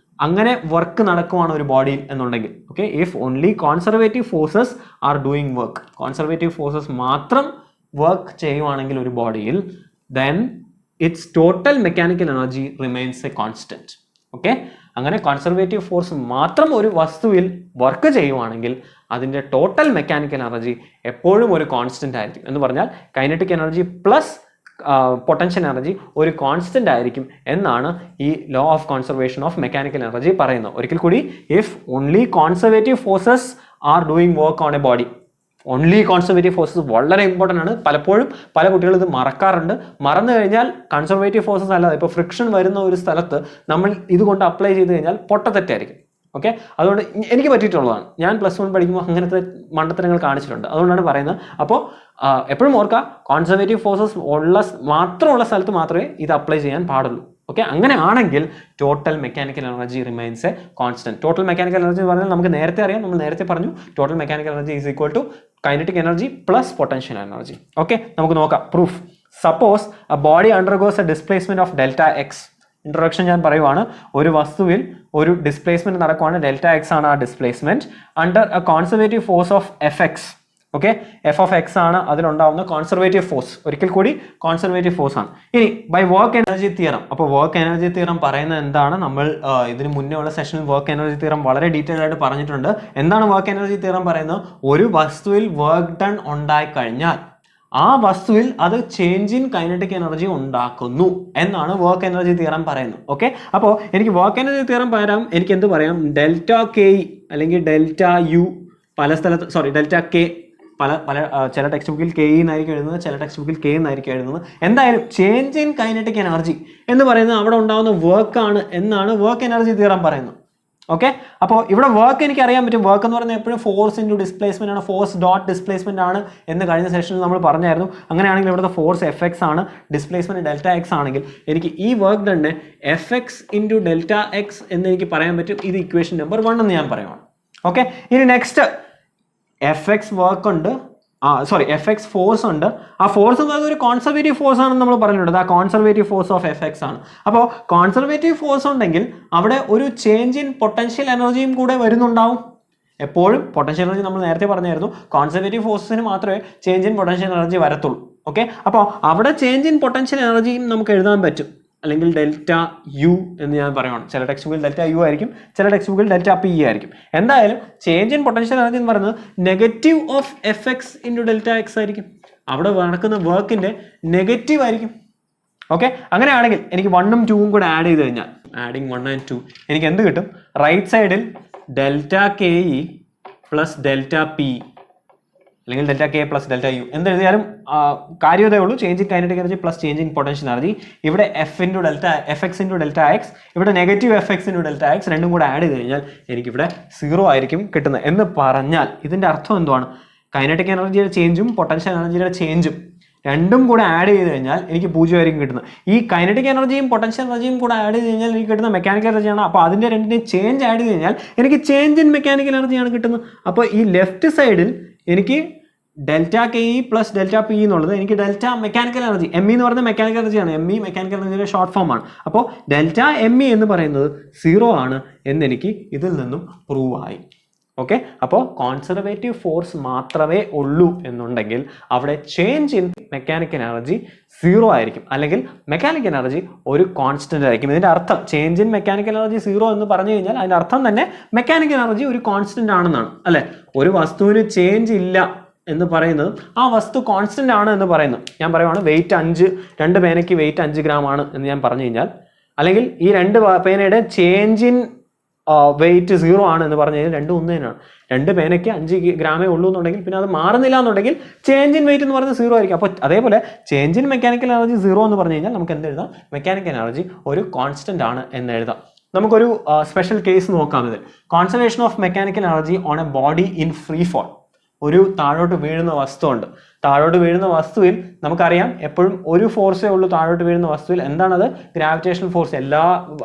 അങ്ങനെ വർക്ക് നടക്കുവാണ് ഒരു ബോഡിയിൽ എന്നുണ്ടെങ്കിൽ, okay, if only conservative forces are doing work, conservative forces മാത്രം വർക്ക് ചെയ്യുവാണെങ്കിൽ ഒരു ബോഡിയിൽ, then it's total mechanical energy remains A constant. Okay, അങ്ങനെ കോൺസർവേറ്റീവ് ഫോഴ്സ് മാത്രം ഒരു വസ്തുവിൽ വർക്ക് ചെയ്യുവാണെങ്കിൽ അതിൻ്റെ ടോട്ടൽ മെക്കാനിക്കൽ എനർജി എപ്പോഴും ഒരു കോൺസ്റ്റന്റ് ആയിരിക്കും. എന്ന് പറഞ്ഞാൽ kinetic energy plus potential energy ഒരു കോൺസ്റ്റന്റ് ആയിരിക്കും എന്നാണ് ഈ law of conservation of mechanical energy പറയുന്നത്. ഒരിക്കൽ കൂടി, if only conservative forces are doing work on a body, only conservative forces വളരെ ഇമ്പോർട്ടൻ്റ് ആണ്. പലപ്പോഴും പല കുട്ടികളും ഇത് മറക്കാറുണ്ട്. മറന്നു കഴിഞ്ഞാൽ കൺസർവേറ്റീവ് ഫോഴ്സസ് അല്ലാതെ ഇപ്പോൾ ഫ്രിക്ഷൻ വരുന്ന ഒരു സ്ഥലത്ത് നമ്മൾ ഇതുകൊണ്ട് അപ്ലൈ ചെയ്ത് കഴിഞ്ഞാൽ പൊട്ടത്തെറ്റായിരിക്കും. ഓക്കെ, അതുകൊണ്ട് എനിക്ക് പറ്റിയിട്ടുള്ളതാണ്. ഞാൻ +1 പഠിക്കുമ്പോൾ അങ്ങനത്തെ മണ്ടത്തരങ്ങൾ കാണിച്ചിട്ടുണ്ട്. അതുകൊണ്ടാണ് പറയുന്നത്. അപ്പോൾ എപ്പോഴും ഓർക്കുക, കോൺസർവേറ്റീവ് ഫോഴ്സസ് മാത്രമുള്ള സ്ഥലത്ത് മാത്രമേ ഇത് അപ്ലൈ ചെയ്യാൻ പാടുള്ളൂ. ഓക്കെ, അങ്ങനെ ആണെങ്കിൽ total mechanical energy remains a constant. Total mechanical energy പറഞ്ഞാൽ നമുക്ക് നേരത്തെ അറിയാം, നമ്മൾ നേരത്തെ പറഞ്ഞു total mechanical energy is equal to kinetic energy plus potential energy. Okay, നമുക്ക് നോക്കാം proof. Suppose a body undergoes a displacement of delta X. Introduction ഞാൻ പറയുവാണ്. ഒരു വസ്തുവിൽ ഒരു ഡിസ്പ്ലേസ്മെന്റ് നടക്കുവാണ്, ഡെൽറ്റ എക്സ് ആണ് ആ displacement, under A conservative force of F X. Okay, F of X ആണ് അതിലുണ്ടാവുന്ന കോൺസർവേറ്റീവ് ഫോഴ്സ്. ഒരിക്കൽ കൂടി കോൺസർവേറ്റീവ് ഫോഴ്സ് ആണ്. ഇനി ബൈ വർക്ക് എനർജി തിയറം. അപ്പോൾ വർക്ക് എനർജി തിയറം പറയുന്നത് എന്താണ്? നമ്മൾ ഇതിന് മുന്നേ ഉള്ള സെഷനിൽ വർക്ക് എനർജി തിയറം വളരെ ഡീറ്റെയിൽ ആയിട്ട് പറഞ്ഞിട്ടുണ്ട്. എന്താണ് വർക്ക് എനർജി തിയറം പറയുന്നത്? ഒരു വസ്തുവിൽ വർക്ക് ഡൺ ഉണ്ടായി കഴിഞ്ഞാൽ ആ വസ്തുവിൽ അത് ചേഞ്ച് ഇൻ കൈനറ്റിക് എനർജി ഉണ്ടാക്കുന്നു എന്നാണ് വർക്ക് എനർജി തിയറം പറയുന്നത്. ഓക്കെ, അപ്പോൾ എനിക്ക് വർക്ക് എനർജി തിയറം പറയാം, എനിക്ക് എന്ത് പറയാം? ഡെൽറ്റ കെ അല്ലെങ്കിൽ ഡെൽറ്റ യു, പല സ്ഥലത്ത് ഡെൽറ്റ കെ, ചില ടെക്സ്റ്റ് ബുക്കിൽ കെ എന്നായിരിക്കും എഴുതുന്നത്, ചില ടെക്സ്റ്റ് ബുക്കിൽ കെ എന്നായിരിക്കും എഴുതുന്നത്. എന്തായാലും ചേഞ്ച് ഇൻ കൈനറ്റിക് എനർജി എന്ന് പറയുന്നത് അവിടെ ഉണ്ടാകുന്ന വർക്കാണ് എന്നാണ് വർക്ക് എനർജി തിയറം പറയുന്നത്. ഓക്കെ, അപ്പോൾ ഇവിടെ വർക്ക് എനിക്ക് അറിയാൻ പറ്റും. വർക്ക് എന്ന് പറയുന്നത് എപ്പോഴും ഫോഴ്സ് ഇൻറ്റു ഡിസ്പ്ലേസ്മെന്റ് ആണ്, ഫോഴ്സ് ഡോട്ട് ഡിസ്പ്ലേസ്മെന്റ് ആണ് എന്ന് കഴിഞ്ഞ സെഷനിൽ നമ്മൾ പറഞ്ഞായിരുന്നു. അങ്ങനെയാണെങ്കിൽ ഇവിടുത്തെ ഫോഴ്സ് എഫ് എക്സ് ആണ്, ഡിസ്പ്ലേസ്മെന്റ് ഡെൽറ്റ എക്സ് ആണെങ്കിൽ എനിക്ക് ഈ വർക്ക് തന്നെ F x into delta X എന്ന് എനിക്ക് പറയാൻ പറ്റും. ഇത് ഇക്വേഷൻ നമ്പർ 1 എന്ന് ഞാൻ പറയുവാണ്. ഓക്കെ, ഇനി നെക്സ്റ്റ് എഫ് എക്സ് വർക്ക് ഉണ്ട്, എഫ് എക്സ് ഫോഴ്സ് ഉണ്ട്. ആ ഫോഴ്സ് എന്ന് പറയുന്നത് ഒരു കോൺസർവേറ്റീവ് ഫോഴ്സ് ആണെന്ന് നമ്മൾ പറഞ്ഞിട്ടുണ്ട്. ആ conservative force of F X ആണ്. അപ്പോൾ കോൺസർവേറ്റീവ് ഫോഴ്സ് ഉണ്ടെങ്കിൽ അവിടെ ഒരു ചേഞ്ച് ഇൻ പൊട്ടൻഷ്യൽ എനർജിയും കൂടെ വരുന്നുണ്ടാവും. എപ്പോഴും പൊട്ടൻഷ്യൽ എനർജി നമ്മൾ നേരത്തെ പറഞ്ഞായിരുന്നു, കോൺസർവേറ്റീവ് ഫോഴ്സിന് മാത്രമേ ചേഞ്ച് ഇൻ പൊട്ടൻഷ്യൽ എനർജി വരത്തുള്ളൂ. ഓക്കെ, അപ്പോൾ അവിടെ ചേഞ്ച് ഇൻ പൊട്ടൻഷ്യൽ എനർജിയും നമുക്ക് എഴുതാൻ പറ്റും, അല്ലെങ്കിൽ ഡെൽറ്റ യു എന്ന് ഞാൻ പറയുകയാണ്. ചില ടെക്സ്റ്റ് ബുക്കിൽ ഡെൽറ്റ യു ആയിരിക്കും, ചില ടെക്സ്റ്റ് ബുക്കിൽ ഡെൽറ്റ പി ആയിരിക്കും. എന്തായാലും ചേഞ്ച് ഇൻ പൊട്ടൻഷ്യൽ എനർജി എന്ന് പറയുന്നത് negative of F x into delta X ആയിരിക്കും. അവിടെ നടക്കുന്ന വർക്കിന്റെ നെഗറ്റീവ് ആയിരിക്കും. ഓക്കെ, അങ്ങനെയാണെങ്കിൽ എനിക്ക് 1ഉം 2ഉം കൂടെ ആഡ് ചെയ്ത് കഴിഞ്ഞാൽ, ആഡിങ് 1 and 2, എനിക്ക് എന്ത് കിട്ടും? റൈറ്റ് സൈഡിൽ delta k e plus delta p അല്ലെങ്കിൽ delta k plus delta u എന്തെഴുതിയാലും കാര്യതേ ഉള്ളൂ. Change in kinetic energy plus change in potential energy. ഇവിടെ f x into delta x, ഇവിടെ negative f x into delta x, രണ്ടും കൂടെ add ചെയ്ത് കഴിഞ്ഞാൽ എനിക്കിവിടെ 0 ആയിരിക്കും കിട്ടുന്നത്. എന്ന് പറഞ്ഞാൽ ഇതിൻ്റെ അർത്ഥം എന്തുവാണ്? കൈനറ്റിക് എനർജിയുടെ ചേഞ്ചും പൊട്ടൻഷ്യൽ എനർജിയുടെ ചേഞ്ചും രണ്ടും കൂടെ ആഡ് ചെയ്ത് കഴിഞ്ഞാൽ എനിക്ക് 0 ആയിരിക്കും കിട്ടുന്നത്. ഈ കൈനറ്റിക് എനർജിയും പൊട്ടൻഷ്യൽ എനർജിയും കൂടെ ആഡ് ചെയ്ത് കഴിഞ്ഞാൽ എനിക്ക് കിട്ടുന്ന മെക്കാനിക്കൽ എനർജിയാണ്. അപ്പോൾ അതിൻ്റെ രണ്ടിനെയും ചേഞ്ച് ആഡ് ചെയ്ത് കഴിഞ്ഞാൽ എനിക്ക് ചേഞ്ച് ഇൻ മെക്കാനിക്കൽ എനർജിയാണ് കിട്ടുന്നത്. അപ്പോൾ ഈ ലെഫ്റ്റ് സൈഡിൽ എനിക്ക് delta k e plus delta P എന്നുള്ളത് എനിക്ക് delta mechanical energy, M E എന്ന് പറയുന്നത് മെക്കാനിക്കൽ എനർജിയാണ്, എം ഇ മെക്കാനിക്കൽ എനർജിയുടെ ഷോർട്ട് ഫോം ആണ്. അപ്പോൾ ഡെൽറ്റ എം ഇ എന്ന് പറയുന്നത് 0 ആണ് എന്നെനിക്ക് ഇതിൽ നിന്നും പ്രൂവ് ആയി. ഓക്കെ, അപ്പോൾ കോൺസർവേറ്റീവ് ഫോഴ്സ് മാത്രമേ ഉള്ളൂ എന്നുണ്ടെങ്കിൽ അവിടെ ചേഞ്ച് ഇൻ മെക്കാനിക്കൽ എനർജി 0 ആയിരിക്കും, അല്ലെങ്കിൽ മെക്കാനിക്കൽ എനർജി ഒരു കോൺസ്റ്റന്റ് ആയിരിക്കും. ഇതിന്റെ അർത്ഥം ചേഞ്ച് ഇൻ മെക്കാനിക്കൽ എനർജി 0 എന്ന് പറഞ്ഞു കഴിഞ്ഞാൽ അതിന്റെ അർത്ഥം തന്നെ മെക്കാനിക്കൽ എനർജി ഒരു കോൺസ്റ്റന്റ് ആണെന്നാണ്, അല്ലെ? ഒരു വസ്തുവിന് ചേഞ്ച് ഇല്ല എന്ന് പറയുന്നത് ആ വസ്തു കോൺസ്റ്റന്റ് ആണ് എന്ന് പറയുന്നു. ഞാൻ പറയുവാണ് വെയിറ്റ് 2 പേനയ്ക്ക് വെയിറ്റ് 5 ഗ്രാം ആണ് എന്ന് ഞാൻ പറഞ്ഞു കഴിഞ്ഞാൽ, അല്ലെങ്കിൽ ഈ 2 പേനയുടെ ചേഞ്ച് ഇൻ വെയിറ്റ് 0 ആണ് എന്ന് പറഞ്ഞു കഴിഞ്ഞാൽ രണ്ടും ഒന്ന് തന്നെയാണ്. 2 പേനയ്ക്ക് 5 ഗ്രാമേ ഉള്ളൂ എന്നുണ്ടെങ്കിൽ പിന്നെ അത് മാറുന്നില്ല എന്നുണ്ടെങ്കിൽ ചേഞ്ച് ഇൻ വെയിറ്റ് എന്ന് പറയുന്നത് 0 ആയിരിക്കും. അപ്പോൾ അതേപോലെ ചേഞ്ച് ഇൻ മെക്കാനിക്കൽ എനർജി 0 എന്ന് പറഞ്ഞു കഴിഞ്ഞാൽ നമുക്ക് എന്ത് എഴുതാം? മെക്കാനിക്കൽ എനർജി ഒരു കോൺസ്റ്റന്റ് ആണ് എന്ന് എഴുതാം. നമുക്കൊരു സ്പെഷ്യൽ കേസ് നോക്കാം. ഇത് conservation of mechanical energy on a body in free fall. ഒരു താഴോട്ട് വീഴുന്ന വസ്തു ഉണ്ട്. താഴോട്ട് വീഴുന്ന വസ്തുവിൽ നമുക്കറിയാം എപ്പോഴും ഒരു ഫോഴ്സേ ഉള്ളൂ താഴോട്ട് വീഴുന്ന വസ്തുവിൽ. എന്താണത്? Gravitational force. എല്ലാ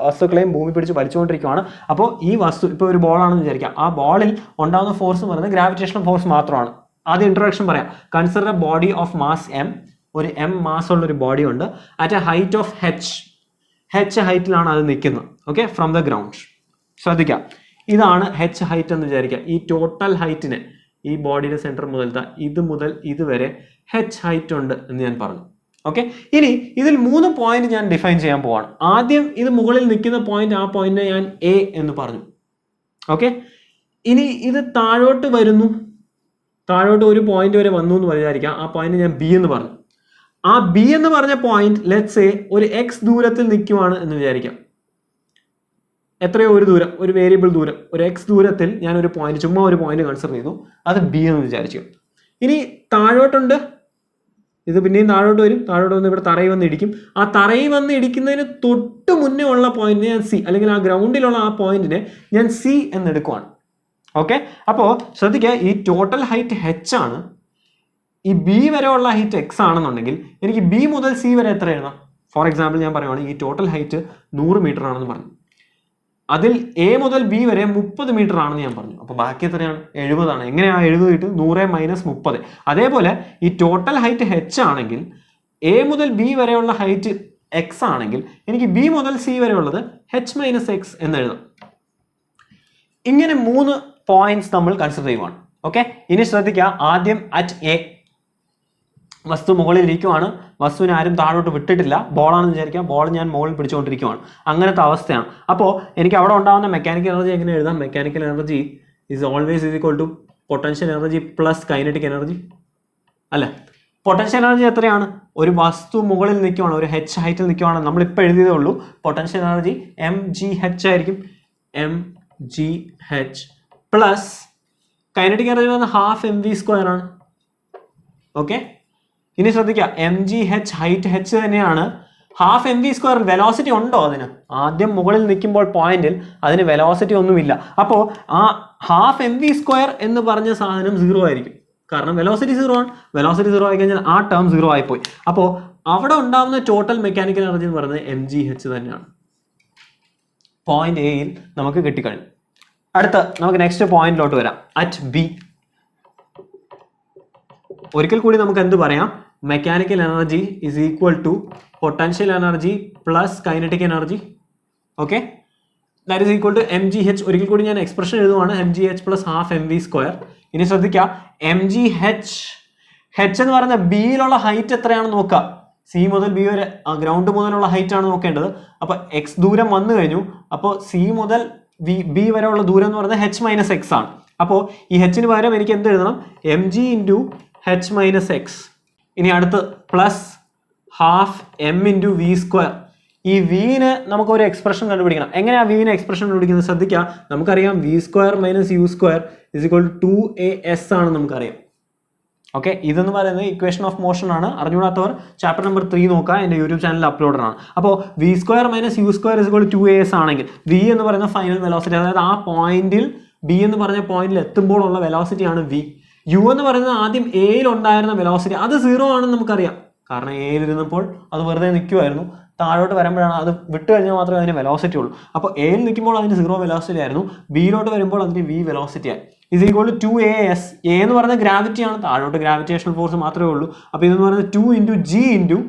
വസ്തുക്കളെയും ഭൂമി പിടിച്ച് വലിച്ചുകൊണ്ടിരിക്കുകയാണ്. അപ്പോൾ ഈ വസ്തു ഇപ്പോൾ ഒരു ബോളാണെന്ന് വിചാരിക്കാം. ആ ബോളിൽ ഉണ്ടാകുന്ന ഫോഴ്സ് എന്ന് പറയുന്നത് ഗ്രാവിറ്റേഷണൽ ഫോഴ്സ് മാത്രമാണ്. ആദ്യം ഇൻട്രൊഡക്ഷൻ പറയാം. Consider A body of mass M. ഒരു എം മാസ് ഉള്ള ഒരു ബോഡി ഉണ്ട്. At A height of h ഹൈറ്റിലാണ് അത് നിൽക്കുന്നത്. Okay, from the ground. ശ്രദ്ധിക്കാം, ഇതാണ് h ഹൈറ്റ് എന്ന് വിചാരിക്കാം. ഈ ടോട്ടൽ ഹൈറ്റിനെ, ഈ ബോഡിയുടെ സെന്റർ മുതൽ ഇതുവരെ h ഹൈറ്റ് ഉണ്ട് എന്ന് ഞാൻ പറഞ്ഞു. ഓക്കെ, ഇനി ഇതിൽ 3 പോയിന്റ് ഞാൻ ഡിഫൈൻ ചെയ്യാൻ പോവാണ്. ആദ്യം ഇത് മുകളിൽ നിൽക്കുന്ന പോയിന്റ്, ആ പോയിന്റിനെ ഞാൻ എ എന്ന് പറഞ്ഞു. ഓക്കെ, ഇനി ഇത് താഴോട്ട് വരുന്നു, താഴോട്ട് ഒരു പോയിന്റ് വരെ വന്നു എന്ന് വിചാരിക്കാം. ആ പോയിന്റ് ഞാൻ ബി എന്ന് പറഞ്ഞു. ആ ബി എന്ന് പറഞ്ഞ പോയിന്റ് ലെറ്റ്സ് സേ ഒരു x ദൂരത്തിൽ നിൽക്കുവാണ് എന്ന് വിചാരിക്കാം. എത്രയോ ഒരു ദൂരം, ഒരു വേരിയബിൾ ദൂരം, ഒരു x ദൂരത്തിൽ ഞാൻ ഒരു പോയിന്റ്, ചുമ്മാ ഒരു പോയിന്റ് കൺസിഡർ ചെയ്തു, അത് ബി എന്ന് വിചാരിച്ചു. ഇനി താഴോട്ടുണ്ട്, ഇത് പിന്നെയും താഴോട്ട് വരും, താഴോട്ട് വന്ന് ഇവിടെ തറയിൽ വന്ന് ഇടിക്കും. ആ തറയിൽ വന്ന് ഇടിക്കുന്നതിന് തൊട്ട് മുന്നേ ഉള്ള പോയിന്റിനെ ഞാൻ സി, അല്ലെങ്കിൽ ആ ഗ്രൗണ്ടിലുള്ള ആ പോയിന്റിനെ ഞാൻ സി എന്നെടുക്കുവാണ്. ഓക്കെ, അപ്പോൾ ശ്രദ്ധിക്കുക, ഈ ടോട്ടൽ ഹൈറ്റ് h ആണ്, ഈ ബി വരെ ഉള്ള ഹൈറ്റ് x ആണെന്നുണ്ടെങ്കിൽ എനിക്ക് ബി മുതൽ സി വരെ എത്ര എഴുതാം? ഫോർ എക്സാമ്പിൾ ഞാൻ പറയുവാണ്, ഈ ടോട്ടൽ ഹൈറ്റ് 100 മീറ്റർ ആണെന്ന് പറഞ്ഞു, അതിൽ എ മുതൽ ബി വരെ 30 മീറ്റർ ആണെന്ന് ഞാൻ പറഞ്ഞു. അപ്പോൾ ബാക്കി എത്രയാണ്? 70 ആണ്. എങ്ങനെയാണ് 70 കിട്ടും? 100 - 30. അതേപോലെ ഈ ടോട്ടൽ ഹൈറ്റ് h ആണെങ്കിൽ എ മുതൽ ബി വരെയുള്ള ഹൈറ്റ് x ആണെങ്കിൽ എനിക്ക് ബി മുതൽ സി വരെ ഉള്ളത് h - x എന്ന് എഴുതാം. ഇങ്ങനെ 3 പോയിന്റ്സ് നമ്മൾ കൺസിഡർ ചെയ്യുവാണ്. ഓക്കെ, ഇനി ശ്രദ്ധിക്കുക, ആദ്യം അറ്റ് എ വസ്തു മുകളിൽ ഇരിക്കുവാണ്, വസ്തുവിനെ ആരും താഴോട്ട് വിട്ടിട്ടില്ല, ബോളാണെന്ന് വിചാരിക്കാം, ബോൾ ഞാൻ മുകളിൽ പിടിച്ചുകൊണ്ടിരിക്കുവാണ്, അങ്ങനത്തെ അവസ്ഥയാണ്. അപ്പോൾ എനിക്ക് അവിടെ ഉണ്ടാകുന്ന മെക്കാനിക്കൽ എനർജി എങ്ങനെ എഴുതാം? Mechanical energy is always equal to potential energy plus kinetic energy അല്ലേ? പൊട്ടൻഷ്യൽ എനർജി എത്രയാണ്? ഒരു വസ്തു മുകളിൽ നിൽക്കുവാണ്, ഒരു h ഹൈറ്റിൽ നിൽക്കുവാണ്, നമ്മളിപ്പോൾ എഴുതിയതേ ഉള്ളൂ. പൊട്ടൻഷ്യൽ എനർജി mgh ആയിരിക്കും, mgh പ്ലസ് കൈനറ്റിക് എനർജി വന്ന് ½ mv² ആണ്. ഓക്കെ, ഇനി ശ്രദ്ധിക്കുക, mgh ഹൈറ്റ് h തന്നെയാണ്, ½ mv². വെലോസിറ്റി ഉണ്ടോ അതിന്? ആദ്യം മുകളിൽ നിൽക്കുമ്പോൾ പോയിന്റിൽ അതിന് വെലോസിറ്റി ഒന്നുമില്ല. അപ്പോൾ ആ ½ mv² എന്ന് പറഞ്ഞ സാധനം 0 ആയിരിക്കും, കാരണം വെലോസിറ്റി 0 ആണ്. വെലോസിറ്റി 0 ആയി കഴിഞ്ഞാൽ ആ ടേം 0 ആയിപ്പോയി. അപ്പോൾ അവിടെ ഉണ്ടാകുന്ന ടോട്ടൽ മെക്കാനിക്കൽ എനർജി എന്ന് പറയുന്നത് mgh തന്നെയാണ്. പോയിന്റ് എയിൽ നമുക്ക് കിട്ടിക്കഴിഞ്ഞു. അടുത്ത നമുക്ക് നെക്സ്റ്റ് പോയിന്റിലോട്ട് വരാം, അറ്റ് ബി. ഒരിക്കൽ കൂടി നമുക്ക് എന്ത് പറയാം? Mechanical energy is equal to potential energy plus kinetic energy. Okay, that is equal to mgh. ഒരിക്കൽ കൂടി ഞാൻ എക്സ്പ്രഷൻ എഴുതുവാണ്, mgh പ്ലസ് ½ mv². ഇനി ശ്രദ്ധിക്കുക, mgh എന്ന് പറയുന്ന ബിയിലുള്ള ഹൈറ്റ് എത്രയാണെന്ന് നോക്കുക. സി മുതൽ ബി വരെ, ഗ്രൗണ്ട് മുതലുള്ള ഹൈറ്റ് ആണ് നോക്കേണ്ടത്. അപ്പോൾ എക്സ് ദൂരം വന്നു കഴിഞ്ഞു, അപ്പോൾ സി മുതൽ ബി വരെ ഉള്ള ദൂരം എന്ന് പറയുന്നത് h - x ആണ്. അപ്പോൾ ഈ hന് പകരം എനിക്ക് എന്ത് എഴുതണം? mg × h - x. ഇനി അടുത്ത് പ്ലസ് ½ m × v². ഈ വിന് നമുക്ക് ഒരു എക്സ്പ്രഷൻ കണ്ടുപിടിക്കണം. എങ്ങനെയാണ് വിന് എക്സ്പ്രഷൻ കണ്ടുപിടിക്കുന്നത്? ശ്രദ്ധിക്കുക, നമുക്കറിയാം v² - u² = 2as ആണ് നമുക്കറിയാം. ഓക്കെ, ഇതെന്ന് പറയുന്നത് ഇക്വേഷൻ ഓഫ് മോഷൻ ആണ്. അറിഞ്ഞുകൂടാത്തവർ ചാപ്റ്റർ നമ്പർ 3 നോക്കുക, എൻ്റെ യൂട്യൂബ് ചാനലിൽ അപ്ലോഡഡ് ആണ്. അപ്പോൾ v² - u² = 2as ആണെങ്കിൽ v എന്ന് പറയുന്ന ഫൈനൽ വെലോസിറ്റി, അതായത് ആ പോയിന്റിൽ ബി എന്ന് പറഞ്ഞ പോയിന്റിൽ എത്തുമ്പോൾ ഉള്ള വെലോസിറ്റിയാണ് v. യു എന്ന് പറയുന്നത് ആദ്യം എയിൽ ഉണ്ടായിരുന്ന വെലോസിറ്റി, അത് 0 ആണെന്ന് നമുക്കറിയാം, കാരണം എയിൽ ഇരുന്നപ്പോൾ അത് വെറുതെ നിൽക്കുമായിരുന്നു. താഴോട്ട് വരുമ്പോഴാണ് അത് വിട്ട് കഴിഞ്ഞാൽ മാത്രമേ അതിന് വെലോസിറ്റി ഉള്ളൂ. അപ്പോൾ എയിൽ നിൽക്കുമ്പോൾ അതിന് 0 വെലോസിറ്റി ആയിരുന്നു, ബിയിലോട്ട് വരുമ്പോൾ അതിന് v വെലോസിറ്റി ആയി. Is equal to 2as. A എന്ന് പറയുന്നത് ഗ്രാവിറ്റിയാണ്, താഴോട്ട് ഗ്രാവിറ്റേഷണൽ ഫോഴ്സ് മാത്രമേ ഉള്ളൂ. അപ്പോൾ ഇതെന്ന് പറയുന്നത് 2 × g ×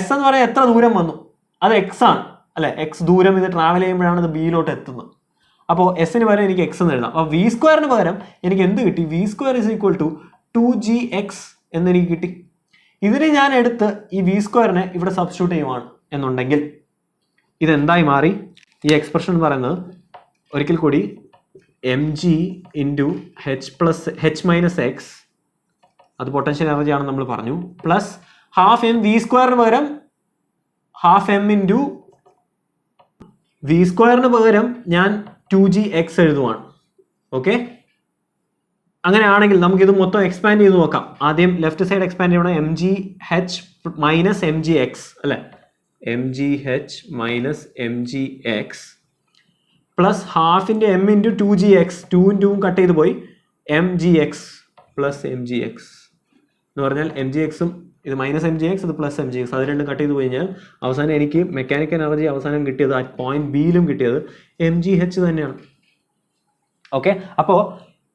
s എന്ന് പറയുന്നത് എത്ര ദൂരം വന്നു, അത് x ആണ് അല്ലെ? x ദൂരം ഇത് ട്രാവൽ ചെയ്യുമ്പോഴാണ് ഇത് ബിയിലോട്ട് എത്തുന്നത്. അപ്പോൾ എസിന് പകരം എനിക്ക് x എന്ന് എഴുതാം. അപ്പോൾ v² പകരം എനിക്ക് എന്ത് കിട്ടി? v² = 2gx എന്നെനിക്ക് കിട്ടി. ഇതിനെ ഞാൻ എടുത്ത് ഈ v² ഇവിടെ സബ്സ്റ്റിറ്റ്യൂട്ട് ചെയ്യുവാണ് എന്നുണ്ടെങ്കിൽ ഇതെന്തായി മാറി? ഈ എക്സ്പ്രഷൻ എന്ന് പറയുന്നത് ഒരിക്കൽ കൂടി mg × h - x, അത് പൊട്ടൻഷ്യൽ എനർജി ആണെന്ന് നമ്മൾ പറഞ്ഞു, പ്ലസ് ½ mv² പകരം ½ m × v² പകരം ഞാൻ 2gx എഴുതുവാണ്. ഓക്കെ, അങ്ങനെയാണെങ്കിൽ നമുക്കിത് മൊത്തം എക്സ്പാൻഡ് ചെയ്ത് നോക്കാം. ആദ്യം ലെഫ്റ്റ് സൈഡ് എക്സ്പാൻഡ് ചെയ്യണം, mgh - mgx അല്ലെ? mgh - mgx plus ½ m × 2gx, 2 × 2 cut ചെയ്ത് പോയി, mgx പ്ലസ് mgx എന്ന് പറഞ്ഞാൽ mgxും ഇത് -mgx, ഇത് പ്ലസ് mgx, അത് രണ്ടും കട്ട് ചെയ്ത് പോയി കഴിഞ്ഞാൽ അവസാനം എനിക്ക് മെക്കാനിക്കൽ എനർജി അവസാനം കിട്ടിയത് ആ പോയിന്റ് ബിയിലും കിട്ടിയത് mgh തന്നെയാണ്. ഓക്കെ, അപ്പോൾ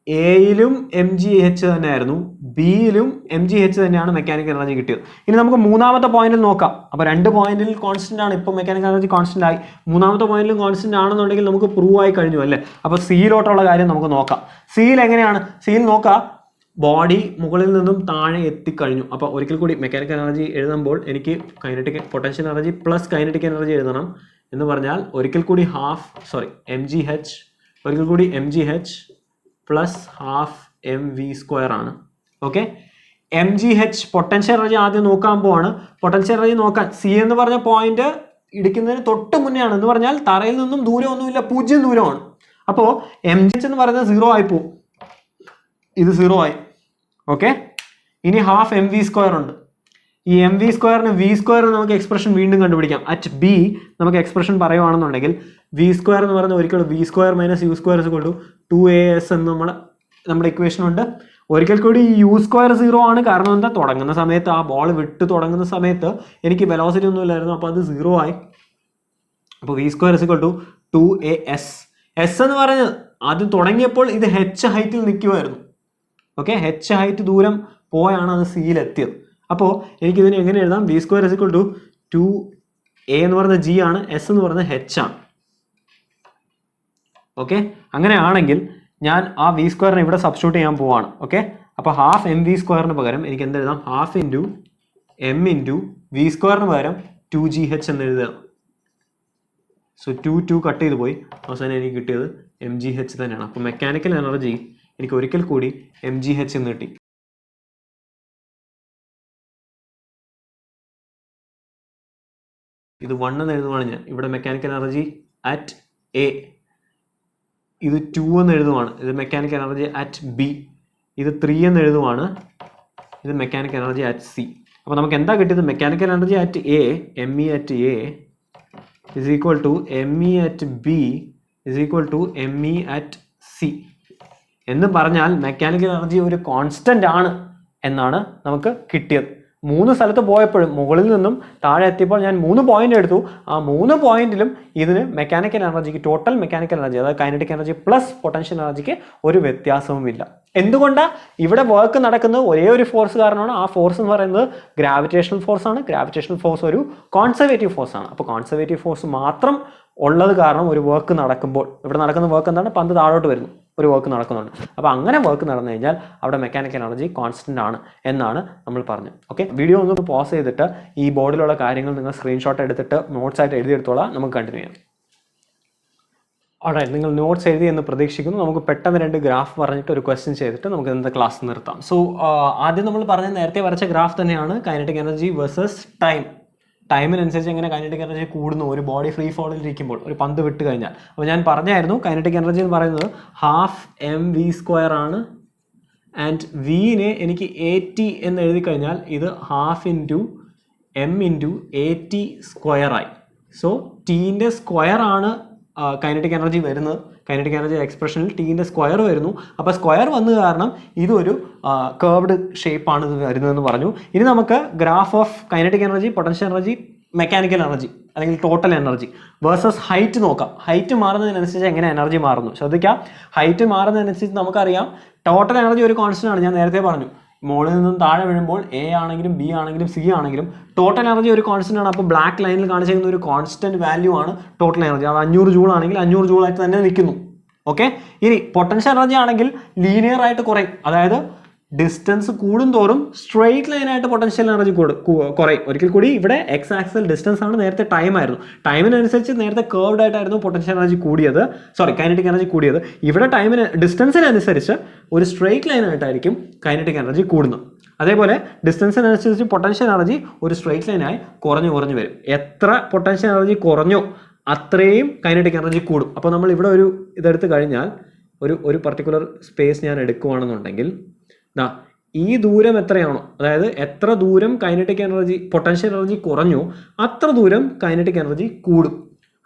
എയിലും mgh തന്നെയായിരുന്നു, ബിയിലും mgh തന്നെയാണ് മെക്കാനിക്കൽ എനർജി കിട്ടിയത്. ഇനി നമുക്ക് മൂന്നാമത്തെ പോയിന്റിൽ നോക്കാം. അപ്പോൾ 2 പോയിന്റിൽ കോൺസ്റ്റന്റ് ആണ്, ഇപ്പോൾ മെക്കാനിക്കൽ എനർജി കോൺസ്റ്റന്റ് ആയി. മൂന്നാമത്തെ പോയിന്റിലും കോൺസ്റ്റന്റ് ആണെന്നുണ്ടെങ്കിൽ നമുക്ക് പ്രൂവ് ആയി കഴിഞ്ഞു അല്ലേ? അപ്പോൾ സിയിലോട്ടുള്ള കാര്യം നമുക്ക് നോക്കാം. സിയിൽ എങ്ങനെയാണ്? സിയിൽ നോക്കാം, ബോഡി മുകളിൽ നിന്നും താഴെ എത്തിക്കഴിഞ്ഞു. അപ്പോൾ ഒരിക്കൽ കൂടി മെക്കാനിക്കൽ എനർജി എഴുതുമ്പോൾ എനിക്ക് potential energy plus kinetic energy എഴുതണം. എന്ന് പറഞ്ഞാൽ ഒരിക്കൽ കൂടി mgh, ഒരിക്കൽ കൂടി mgh പ്ലസ് ½ mv² ആണ്. ഓക്കെ, mgh പൊട്ടൻഷ്യൽ എനർജി ആദ്യം നോക്കാൻ പോവാണ്. പൊട്ടൻഷ്യൽ എനർജി നോക്കാൻ സി എന്ന് പറഞ്ഞ പോയിന്റ് ഇടിക്കുന്നതിന് തൊട്ട് മുന്നേ ആണ്, എന്ന് പറഞ്ഞാൽ തറയിൽ നിന്നും ദൂരമൊന്നുമില്ല, 0 ദൂരമാണ്. അപ്പോൾ mgh എന്ന് പറയുന്നത് 0 ആയി പോകും, ഇത് 0 ആയി. ഓക്കെ, ഇനി ഹാഫ് എം വി സ്ക്വയർ ഉണ്ട്. ഈ എം വി സ്ക്വയറിന് വി സ്ക്വയർ നമുക്ക് എക്സ്പ്രഷൻ വീണ്ടും കണ്ടുപിടിക്കാം. അറ്റ് ബി നമുക്ക് എക്സ്പ്രഷൻ പറയുവാണെന്നുണ്ടെങ്കിൽ വി സ്ക്വയർ എന്ന് പറയുന്നത് ഒരിക്കലും V square minus U square is to 2as എന്ന് നമ്മുടെ ഇക്വേഷൻ ഉണ്ട്. ഒരിക്കൽ കൂടി ഈ യു സ്ക്വയർ 0 ആണ്. കാരണം എന്താ, തുടങ്ങുന്ന സമയത്ത് ആ ബോൾ വിട്ട് തുടങ്ങുന്ന സമയത്ത് എനിക്ക് വെലോസിറ്റി ഒന്നും ഇല്ലായിരുന്നു, അപ്പോൾ അത് 0 ആയി. അപ്പോൾ V square is to 2as. S എന്ന് പറഞ്ഞത് ആദ്യം തുടങ്ങിയപ്പോൾ ഇത് h ഹൈറ്റിൽ നിൽക്കുമായിരുന്നു. ഓക്കെ, h ഹൈറ്റ് ദൂരം പോയാണ് അത് സിയിലെത്തിയത്. അപ്പോൾ എനിക്കിതിനെ എങ്ങനെ എഴുതാം? V square is to 2a എന്ന് പറയുന്നത് g ആണ്, s എന്ന് പറയുന്നത് h ആണ്. ഓക്കെ, അങ്ങനെയാണെങ്കിൽ ഞാൻ ആ വി സ്ക്വയറിനെ ഇവിടെ സബ്സ്റ്റിറ്റ്യൂട്ട് ചെയ്യാൻ പോവാണ്. ഓക്കെ, അപ്പോൾ ഹാഫ് എം വി സ്ക്വയറിന് പകരം എനിക്ക് എന്ത് എഴുതാം? Half into M into V സ്ക്വയറിന് പകരം 2gh എന്ന് എഴുതാം. സോ 2 കട്ട് ചെയ്ത് പോയി, അവസാനം എനിക്ക് കിട്ടിയത് mgh തന്നെയാണ്. അപ്പോൾ മെക്കാനിക്കൽ എനർജി എനിക്ക് ഒരിക്കൽ കൂടി mgh എന്ന് കിട്ടി. ഇത് 1 എന്ന് എഴുതുവാണ് ഞാൻ. ഇവിടെ മെക്കാനിക്കൽ എനർജി അറ്റ് എ. ഇത് 2 എന്ന് എഴുതുവാണ്. ഇത് മെക്കാനിക്കൽ എനർജി അറ്റ് ബി. ഇത് 3 എന്ന് എഴുതുവാണ്. ഇത് മെക്കാനിക്കൽ എനർജി അറ്റ് സി. അപ്പോൾ നമുക്ക് എന്താ കിട്ടിയത്? Mechanical energy at A, M E at A is equal to me at b is equal to me at c എന്ന് പറഞ്ഞാൽ മെക്കാനിക്കൽ എനർജി ഒരു കോൺസ്റ്റന്റ് ആണ് എന്നാണ് നമുക്ക് കിട്ടിയത്. 3 സ്ഥലത്ത് പോയപ്പോഴും മുകളിൽ നിന്നും താഴെ എത്തിയപ്പോൾ ഞാൻ 3 പോയിന്റ് എടുത്തു. ആ 3 പോയിന്റിലും ഇതിന് മെക്കാനിക്കൽ എനർജിക്ക്, ടോട്ടൽ മെക്കാനിക്കൽ എനർജി അതായത് കൈനറ്റിക് എനർജി പ്ലസ് പൊട്ടൻഷ്യൽ എനർജിക്ക് ഒരു വ്യത്യാസവുമില്ല. എന്തുകൊണ്ടാണ്? ഇവിടെ വർക്ക് നടക്കുന്നത് ഒരേ ഒരു ഫോഴ്സ് കാരണമാണ്. ആ ഫോഴ്സ് എന്ന് പറയുന്നത് ഗ്രാവിറ്റേഷണൽ ഫോഴ്സ് ആണ്. ഗ്രാവിറ്റേഷണൽ ഫോഴ്സ് ഒരു കോൺസർവേറ്റീവ് ഫോഴ്സ് ആണ്. അപ്പോൾ കോൺസർവേറ്റീവ് ഫോഴ്സ് മാത്രം ഉള്ളത് കാരണം ഒരു വർക്ക് നടക്കുമ്പോൾ, ഇവിടെ നടക്കുന്ന വർക്ക് എന്താണ്? പന്ത് താഴോട്ട് വരുന്നു, ഒരു വർക്ക് നടക്കുന്നുണ്ട്. അപ്പോൾ അങ്ങനെ വർക്ക് നടന്നു കഴിഞ്ഞാൽ അവിടെ മെക്കാനിക്കൽ എനർജി കോൺസ്റ്റന്റ് ആണ് എന്നാണ് നമ്മൾ പറഞ്ഞത്. ഓക്കെ, വീഡിയോ ഒന്ന് പോസ് ചെയ്തിട്ട് ഈ ബോർഡിലുള്ള കാര്യങ്ങൾ നിങ്ങൾ സ്ക്രീൻഷോട്ട് എടുത്തിട്ട് നോട്ട്സ് ആയിട്ട് എഴുതിയെടുത്തോളാം. നമുക്ക് കണ്ടിന്യൂ ചെയ്യാം. ഓൾറൈറ്റ്, നിങ്ങൾ നോട്ട്സ് എഴുതി എന്ന് പ്രതീക്ഷിക്കുന്നു. നമുക്ക് പെട്ടെന്ന് 2 ഗ്രാഫ് പറഞ്ഞിട്ട് ഒരു ക്വസ്റ്റ്യൻ ചെയ്തിട്ട് നമുക്ക് ഇന്നത്തെ ക്ലാസ് നിർത്താം. സോ ആദ്യം നമ്മൾ പറഞ്ഞ നേരത്തെ വരച്ച ഗ്രാഫ് തന്നെയാണ് കൈനറ്റിക് എനർജി വേഴ്സസ് ടൈം. ടൈമിനനുസരിച്ച് എങ്ങനെ കൈനറ്റിക് എനർജി കൂടുന്നു ഒരു ബോഡി ഫ്രീ ഫോളിൽ ഇരിക്കുമ്പോൾ, ഒരു പന്ത് വിട്ട് കഴിഞ്ഞാൽ. അപ്പോൾ ഞാൻ പറഞ്ഞായിരുന്നു കൈനറ്റിക് എനർജി എന്ന് പറയുന്നത് ഹാഫ് എം വി സ്ക്വയർ ആണ്. ആൻഡ് വിനെ എനിക്ക് AT എന്ന് എഴുതി കഴിഞ്ഞാൽ ഇത് half into M into AT സ്ക്വയറായി. സോ ടീൻ്റെ സ്ക്വയർ ആണ് കൈനറ്റിക് എനർജി വരുന്നത്. കൈനറ്റിക് എനർജി എക്സ്പ്രഷനിൽ ടീൻ്റെ സ്ക്വയർ വരുന്നു. അപ്പോൾ സ്ക്വയർ വന്നു കാരണം ഇതൊരു കർവ്ഡ് ഷേപ്പാണ് ഇത് വരുന്നതെന്ന് പറഞ്ഞു. ഇനി നമുക്ക് graph of kinetic energy, potential energy, mechanical energy അല്ലെങ്കിൽ ടോട്ടൽ എനർജി വേഴ്സസ് ഹൈറ്റ് നോക്കാം. ഹൈറ്റ് മാറുന്നതിനനുസരിച്ച് എങ്ങനെ എനർജി മാറുന്നു ശ്രദ്ധിക്കാം. ഹൈറ്റ് മാറുന്നതിനനുസരിച്ച് നമുക്കറിയാം ടോട്ടൽ എനർജി ഒരു കോൺസ്റ്റന്റ് ആണ്. ഞാൻ നേരത്തെ പറഞ്ഞു, മുകളിൽ നിന്നും താഴെ വീഴുമ്പോൾ A ആണെങ്കിലും B ആണെങ്കിലും C ആണെങ്കിലും ടോട്ടൽ എനർജി ഒരു കോൺസ്റ്റന്റ് ആണ്. അപ്പോൾ ബ്ലാക്ക് ലൈനിൽ കാണിച്ചിരിക്കുന്ന ഒരു കോൺസ്റ്റന്റ് വാല്യൂ ആണ് ടോട്ടൽ എനർജി. അത് 500 ജൂൾ ആണെങ്കിൽ 500 ജൂൾ ആയിട്ട് തന്നെ നിൽക്കുന്നു. ഓക്കെ, ഇനി പൊട്ടൻഷ്യൽ എനർജി ആണെങ്കിൽ ലീനിയർ ആയിട്ട് കുറയും. അതായത് ഡിസ്റ്റൻസ് കൂടുന്തോറും സ്ട്രെയിറ്റ് ലൈനായിട്ട് പൊട്ടൻഷ്യൽ എനർജി കുറയും. ഒരിക്കൽ കൂടി ഇവിടെ എക്സ് ആക്സിൽ ഡിസ്റ്റൻസ് ആണ്, നേരത്തെ ടൈം ആയിരുന്നു. ടൈമിനനുസരിച്ച് നേരത്തെ കർവ്ഡ് ആയിട്ടായിരുന്നു പൊട്ടൻഷ്യൽ എനർജി കൂടിയത്, കൈനറ്റിക് എനർജി കൂടിയത്. ഇവിടെ ഡിസ്റ്റൻസിനനുസരിച്ച് ഒരു സ്ട്രെയിറ്റ് ലൈനായിട്ടായിരിക്കും കൈനറ്റിക് എനർജി കൂടുന്നത്. അതേപോലെ ഡിസ്റ്റൻസിനനുസരിച്ച് പൊട്ടൻഷ്യൽ എനർജി ഒരു സ്ട്രെയിറ്റ് ലൈനായി കുറഞ്ഞു വരും. എത്ര പൊട്ടൻഷ്യൽ എനർജി കുറഞ്ഞോ അത്രയും കൈനറ്റിക് എനർജി കൂടും. അപ്പോൾ നമ്മൾ ഇവിടെ ഒരു ഇതെടുത്ത് കഴിഞ്ഞാൽ ഒരു പർട്ടിക്കുലർ സ്പേസ് ഞാൻ എടുക്കുകയാണെന്നുണ്ടെങ്കിൽ ഈ ദൂരം എത്രയാണോ, അതായത് എത്ര ദൂരം കൈനറ്റിക് എനർജി പൊട്ടൻഷ്യൽ എനർജി കുറഞ്ഞു അത്ര ദൂരം കൈനറ്റിക് എനർജി കൂടും.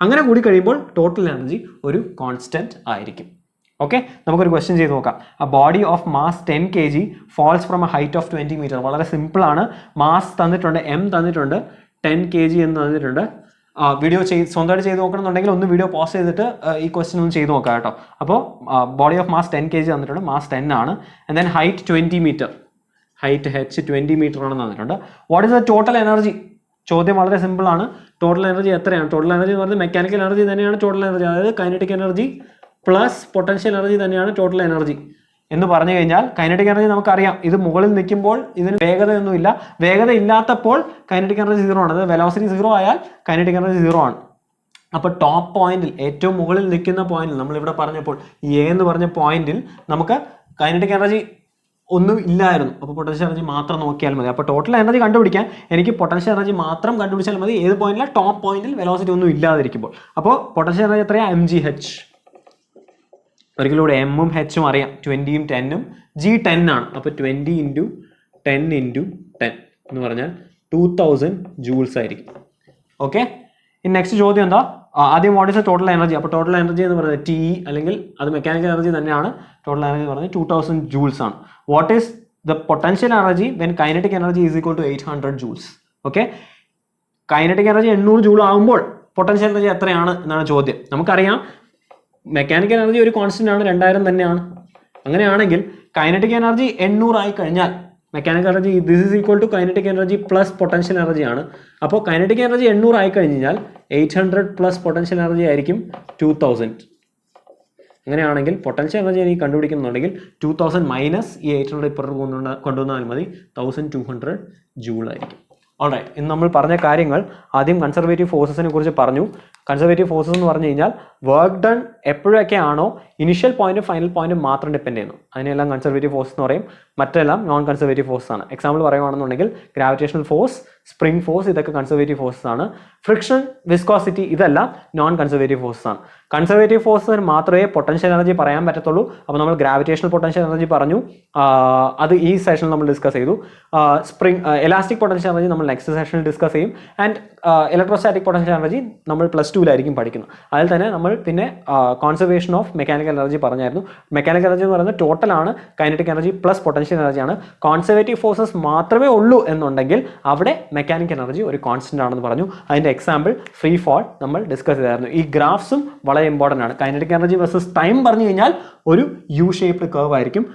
അങ്ങനെ കൂടി കഴിയുമ്പോൾ ടോട്ടൽ എനർജി ഒരു കോൺസ്റ്റന്റ് ആയിരിക്കും. ഓക്കെ, നമുക്കൊരു ക്വസ്റ്റ്യൻ ചെയ്ത് നോക്കാം. A body of mass 10 kg falls from a height of 20 metre. വളരെ സിമ്പിളാണ്. മാസ് തന്നിട്ടുണ്ട്, m തന്നിട്ടുണ്ട്, 10 kg എന്ന് തന്നിട്ടുണ്ട്. വീഡിയോ സ്വന്തമായിട്ട് ചെയ്ത് നോക്കണമെന്നുണ്ടെങ്കിൽ ഒന്ന് വീഡിയോ പോസ് ചെയ്തിട്ട് ഈ ക്വസ്റ്റ്യൻ ഒന്ന് ചെയ്ത് നോക്കാം കേട്ടോ. അപ്പോൾ ബോഡി ഓഫ് മാസ് 10 kg തന്നിട്ടുണ്ട്, മാസ് 10 ആണ്. And then height 20 metre, height h 20 metre ആണെന്ന് തന്നിട്ടുണ്ട്. What is the total energy? ചോദ്യം വളരെ സിമ്പിൾ ആണ്. ടോട്ടൽ എനർജി എത്രയാണ്? ടോട്ടൽ എനർജി എന്ന് പറയുന്നത് മെക്കാനിക്കൽ എനർജി തന്നെയാണ് ടോട്ടൽ എനർജി. അതായത് kinetic energy plus potential energy തന്നെയാണ് ടോട്ടൽ എനർജി എന്ന് പറഞ്ഞു കഴിഞ്ഞാൽ കൈനറ്റിക് എനർജി നമുക്കറിയാം. ഇത് മുകളിൽ നിൽക്കുമ്പോൾ ഇതിന് വേഗതയൊന്നുമില്ല. വേഗത ഇല്ലാത്തപ്പോൾ കൈനറ്റിക് എനർജി 0 ആണ്. അതായത് വെലോസിറ്റി 0 ആയാൽ കൈനറ്റിക് എനർജി 0 ആണ്. അപ്പോൾ ടോപ്പ് പോയിന്റിൽ, ഏറ്റവും മുകളിൽ നിൽക്കുന്ന പോയിന്റിൽ, നമ്മളിവിടെ പറഞ്ഞപ്പോൾ A എന്ന് പറഞ്ഞ പോയിന്റിൽ നമുക്ക് കൈനറ്റിക് എനർജി ഒന്നും ഇല്ലായിരുന്നു. അപ്പോൾ പൊട്ടൻഷ്യൽ എനർജി മാത്രം നോക്കിയാൽ മതി. അപ്പോൾ ടോട്ടൽ എനർജി കണ്ടുപിടിക്കാൻ എനിക്ക് പൊട്ടൻഷ്യൽ എനർജി മാത്രം കണ്ടുപിടിച്ചാൽ മതി. ഏത് പോയിന്റിലാണ്? ടോപ്പ് പോയിന്റിൽ വെലോസിറ്റി ഒന്നും ഇല്ലാതിരിക്കുമ്പോൾ. അപ്പോൾ പൊട്ടൻഷ്യൽ എനർജി എത്രയാണ്? mgh. ഒരിക്കലൂടെ എമ്മും ഹെച്ചും അറിയാം, 20യും 10ഉം. G 10 ആണ്. അപ്പോൾ 20 × 10 × 10 എന്ന് പറഞ്ഞാൽ 2000 ജൂൾസ് ആയിരിക്കും. ഓക്കെ, ഇനി നെക്സ്റ്റ് ചോദ്യം എന്താ? ആദ്യം what is the total energy? അപ്പോൾ ടോട്ടൽ എനർജി എന്ന് പറയുന്നത് ടി അല്ലെങ്കിൽ അത് മെക്കാനിക്കൽ എനർജി തന്നെയാണ്. ടോട്ടൽ എനർജി എന്ന് പറയുന്നത് 2000 ജൂൾസ് ആണ്. What is the potential energy when kinetic energy is equal to 800 joules? Okay, kinetic energy 800 joule ആകുമ്പോൾ പൊട്ടൻഷ്യൽ എനർജി എത്രയാണ് എന്നാണ് ചോദ്യം. നമുക്കറിയാം മെക്കാനിക്കൽ എനർജി ഒരു കോൺസ്റ്റന്റ് ആണ്, 2000 തന്നെയാണ്. അങ്ങനെയാണെങ്കിൽ കൈനറ്റിക് എനർജി 800 ആയി കഴിഞ്ഞാൽ mechanical energy this is equal to kinetic energy plus potential energy ആണ്. അപ്പോൾ കൈനറ്റിക് എനർജി 800 ആയി കഴിഞ്ഞാൽ 800 പ്ലസ് പൊട്ടൻഷ്യൽ എനർജി ആയിരിക്കും 2000. അങ്ങനെയാണെങ്കിൽ പൊട്ടൻഷ്യൽ എനർജി എനിക്ക് കണ്ടുപിടിക്കുന്നുണ്ടെങ്കിൽ 2000 മൈനസ് ഈ 800 ഇപ്പുറത്ത് കൊണ്ടുവന്നാൽ മതി, 1200 ജൂൾ ആയിരിക്കും. ഓൾറൈറ്റ്, ഇന്ന് നമ്മൾ പറഞ്ഞ കാര്യങ്ങൾ ആദ്യം കൺസർവേറ്റീവ് ഫോഴ്സസിനെ കുറിച്ച് പറഞ്ഞു. കൺസർവേറ്റീവ് ഫോഴ്സസ് എന്ന് പറഞ്ഞു കഴിഞ്ഞാൽ വർക്ക് ഡൺ എപ്പോഴൊക്കെ ആണോ ഇനിഷ്യൽ പോയിന്റ് ഫൈനൽ പോയിന്റ് മാത്രം ഡിപ്പെൻഡ് ചെയ്യുന്നു അതിനെല്ലാം കൺസർവേറ്റീവ് ഫോഴ്സ് എന്ന് പറയും. മറ്റെല്ലാം നോൺ കൺസർവേറ്റീവ് ഫോഴ്സ് ആണ്. എക്സാമ്പിൾ പറയുകയാണെന്നുണ്ടെങ്കിൽ ഗ്രാവിറ്റേഷണൽ ഫോഴ്സ്, സ്പ്രിംഗ് ഫോഴ്സ്, ഇതൊക്കെ കൺസർവേറ്റീവ് ഫോഴ്സസ് ആണ്. ഫ്രിക്ഷൻ, വിസ്കോസിറ്റി ഇതെല്ലാം നോൺ കൺസർവേറ്റീവ് ഫോഴ്സസ് ആണ്. കൺസർവേറ്റീവ് ഫോഴ്സിന് മാത്രമേ പൊട്ടൻഷ്യൽ എനർജി പറയാൻ പറ്റത്തുള്ളൂ. അപ്പോൾ നമ്മൾ ഗ്രാവിറ്റേഷണൽ പൊട്ടൻഷ്യൽ എനർജി പറഞ്ഞു, അത് ഈ സെഷനിൽ നമ്മൾ ഡിസ്കസ് ചെയ്തു. എലാസ്റ്റിക് പൊട്ടൻഷ്യൽ എനർജി നമ്മൾ നെക്സ്റ്റ് സെഷനിൽ ഡിസ്കസ് ചെയ്യും. ആൻഡ് ഇലക്ട്രോസ്റ്റാറ്റിക് പൊട്ടൻഷ്യൽ എനർജി നമ്മൾ +2 പഠിക്കുന്നത്. അതിൽ തന്നെ നമ്മൾ പിന്നെ കോൺസർവേഷൻ ഓഫ് മെക്കാനിക്കൽ എനർജി പറഞ്ഞായിരുന്നു. മെക്കാനിക്കൽ എനർജി എന്ന് പറയുന്നത് ടോട്ടലാണ്, കൈനറ്റിക് എനർജി പ്ലസ് പൊട്ടൻഷ്യൽ എനർജിയാണ്. കോൺസർവേറ്റീവ് ഫോഴ്സസ് മാത്രമേ ഉള്ളൂ എന്നുണ്ടെങ്കിൽ അവിടെ മെക്കാനിക്കൽ എനർജി ഒരു കോൺസ്റ്റന്റ് ആണെന്ന് പറഞ്ഞു. അതിൻ്റെ എക്സാമ്പിൾ ഫ്രീ ഫോൾ നമ്മൾ ഡിസ്കസ് ചെയ്തായിരുന്നു. ഈ ഗ്രാഫ്സും വളരെ ഇമ്പോർട്ടൻ്റ് ആണ്. കൈനറ്റിക് എനർജി വേഴ്സസ് ടൈം പറഞ്ഞു കഴിഞ്ഞാൽ ഒരു യു ഷേപ്ഡ് കർവ് ആയിരിക്കും.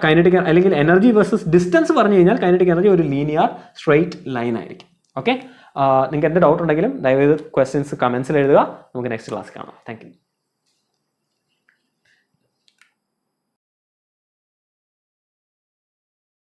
കൈനറ്റിക് അല്ലെങ്കിൽ എനർജി വേഴ്സസ് ഡിസ്റ്റൻസ് പറഞ്ഞു കഴിഞ്ഞാൽ കൈനറ്റിക് എനർജി ഒരു ലീനിയർ സ്ട്രെയിറ്റ് ലൈൻ ആയിരിക്കും. ഓക്കെ, നിങ്ങൾക്ക് എന്ത് ഡൗട്ട് ഉണ്ടെങ്കിലും ദയവേത് ക്വസ്റ്റ്യൻസ് കമൻസിൽ എഴുതുക. നമുക്ക് നെക്സ്റ്റ് ക്ലാസ് കാണാം. Thank you.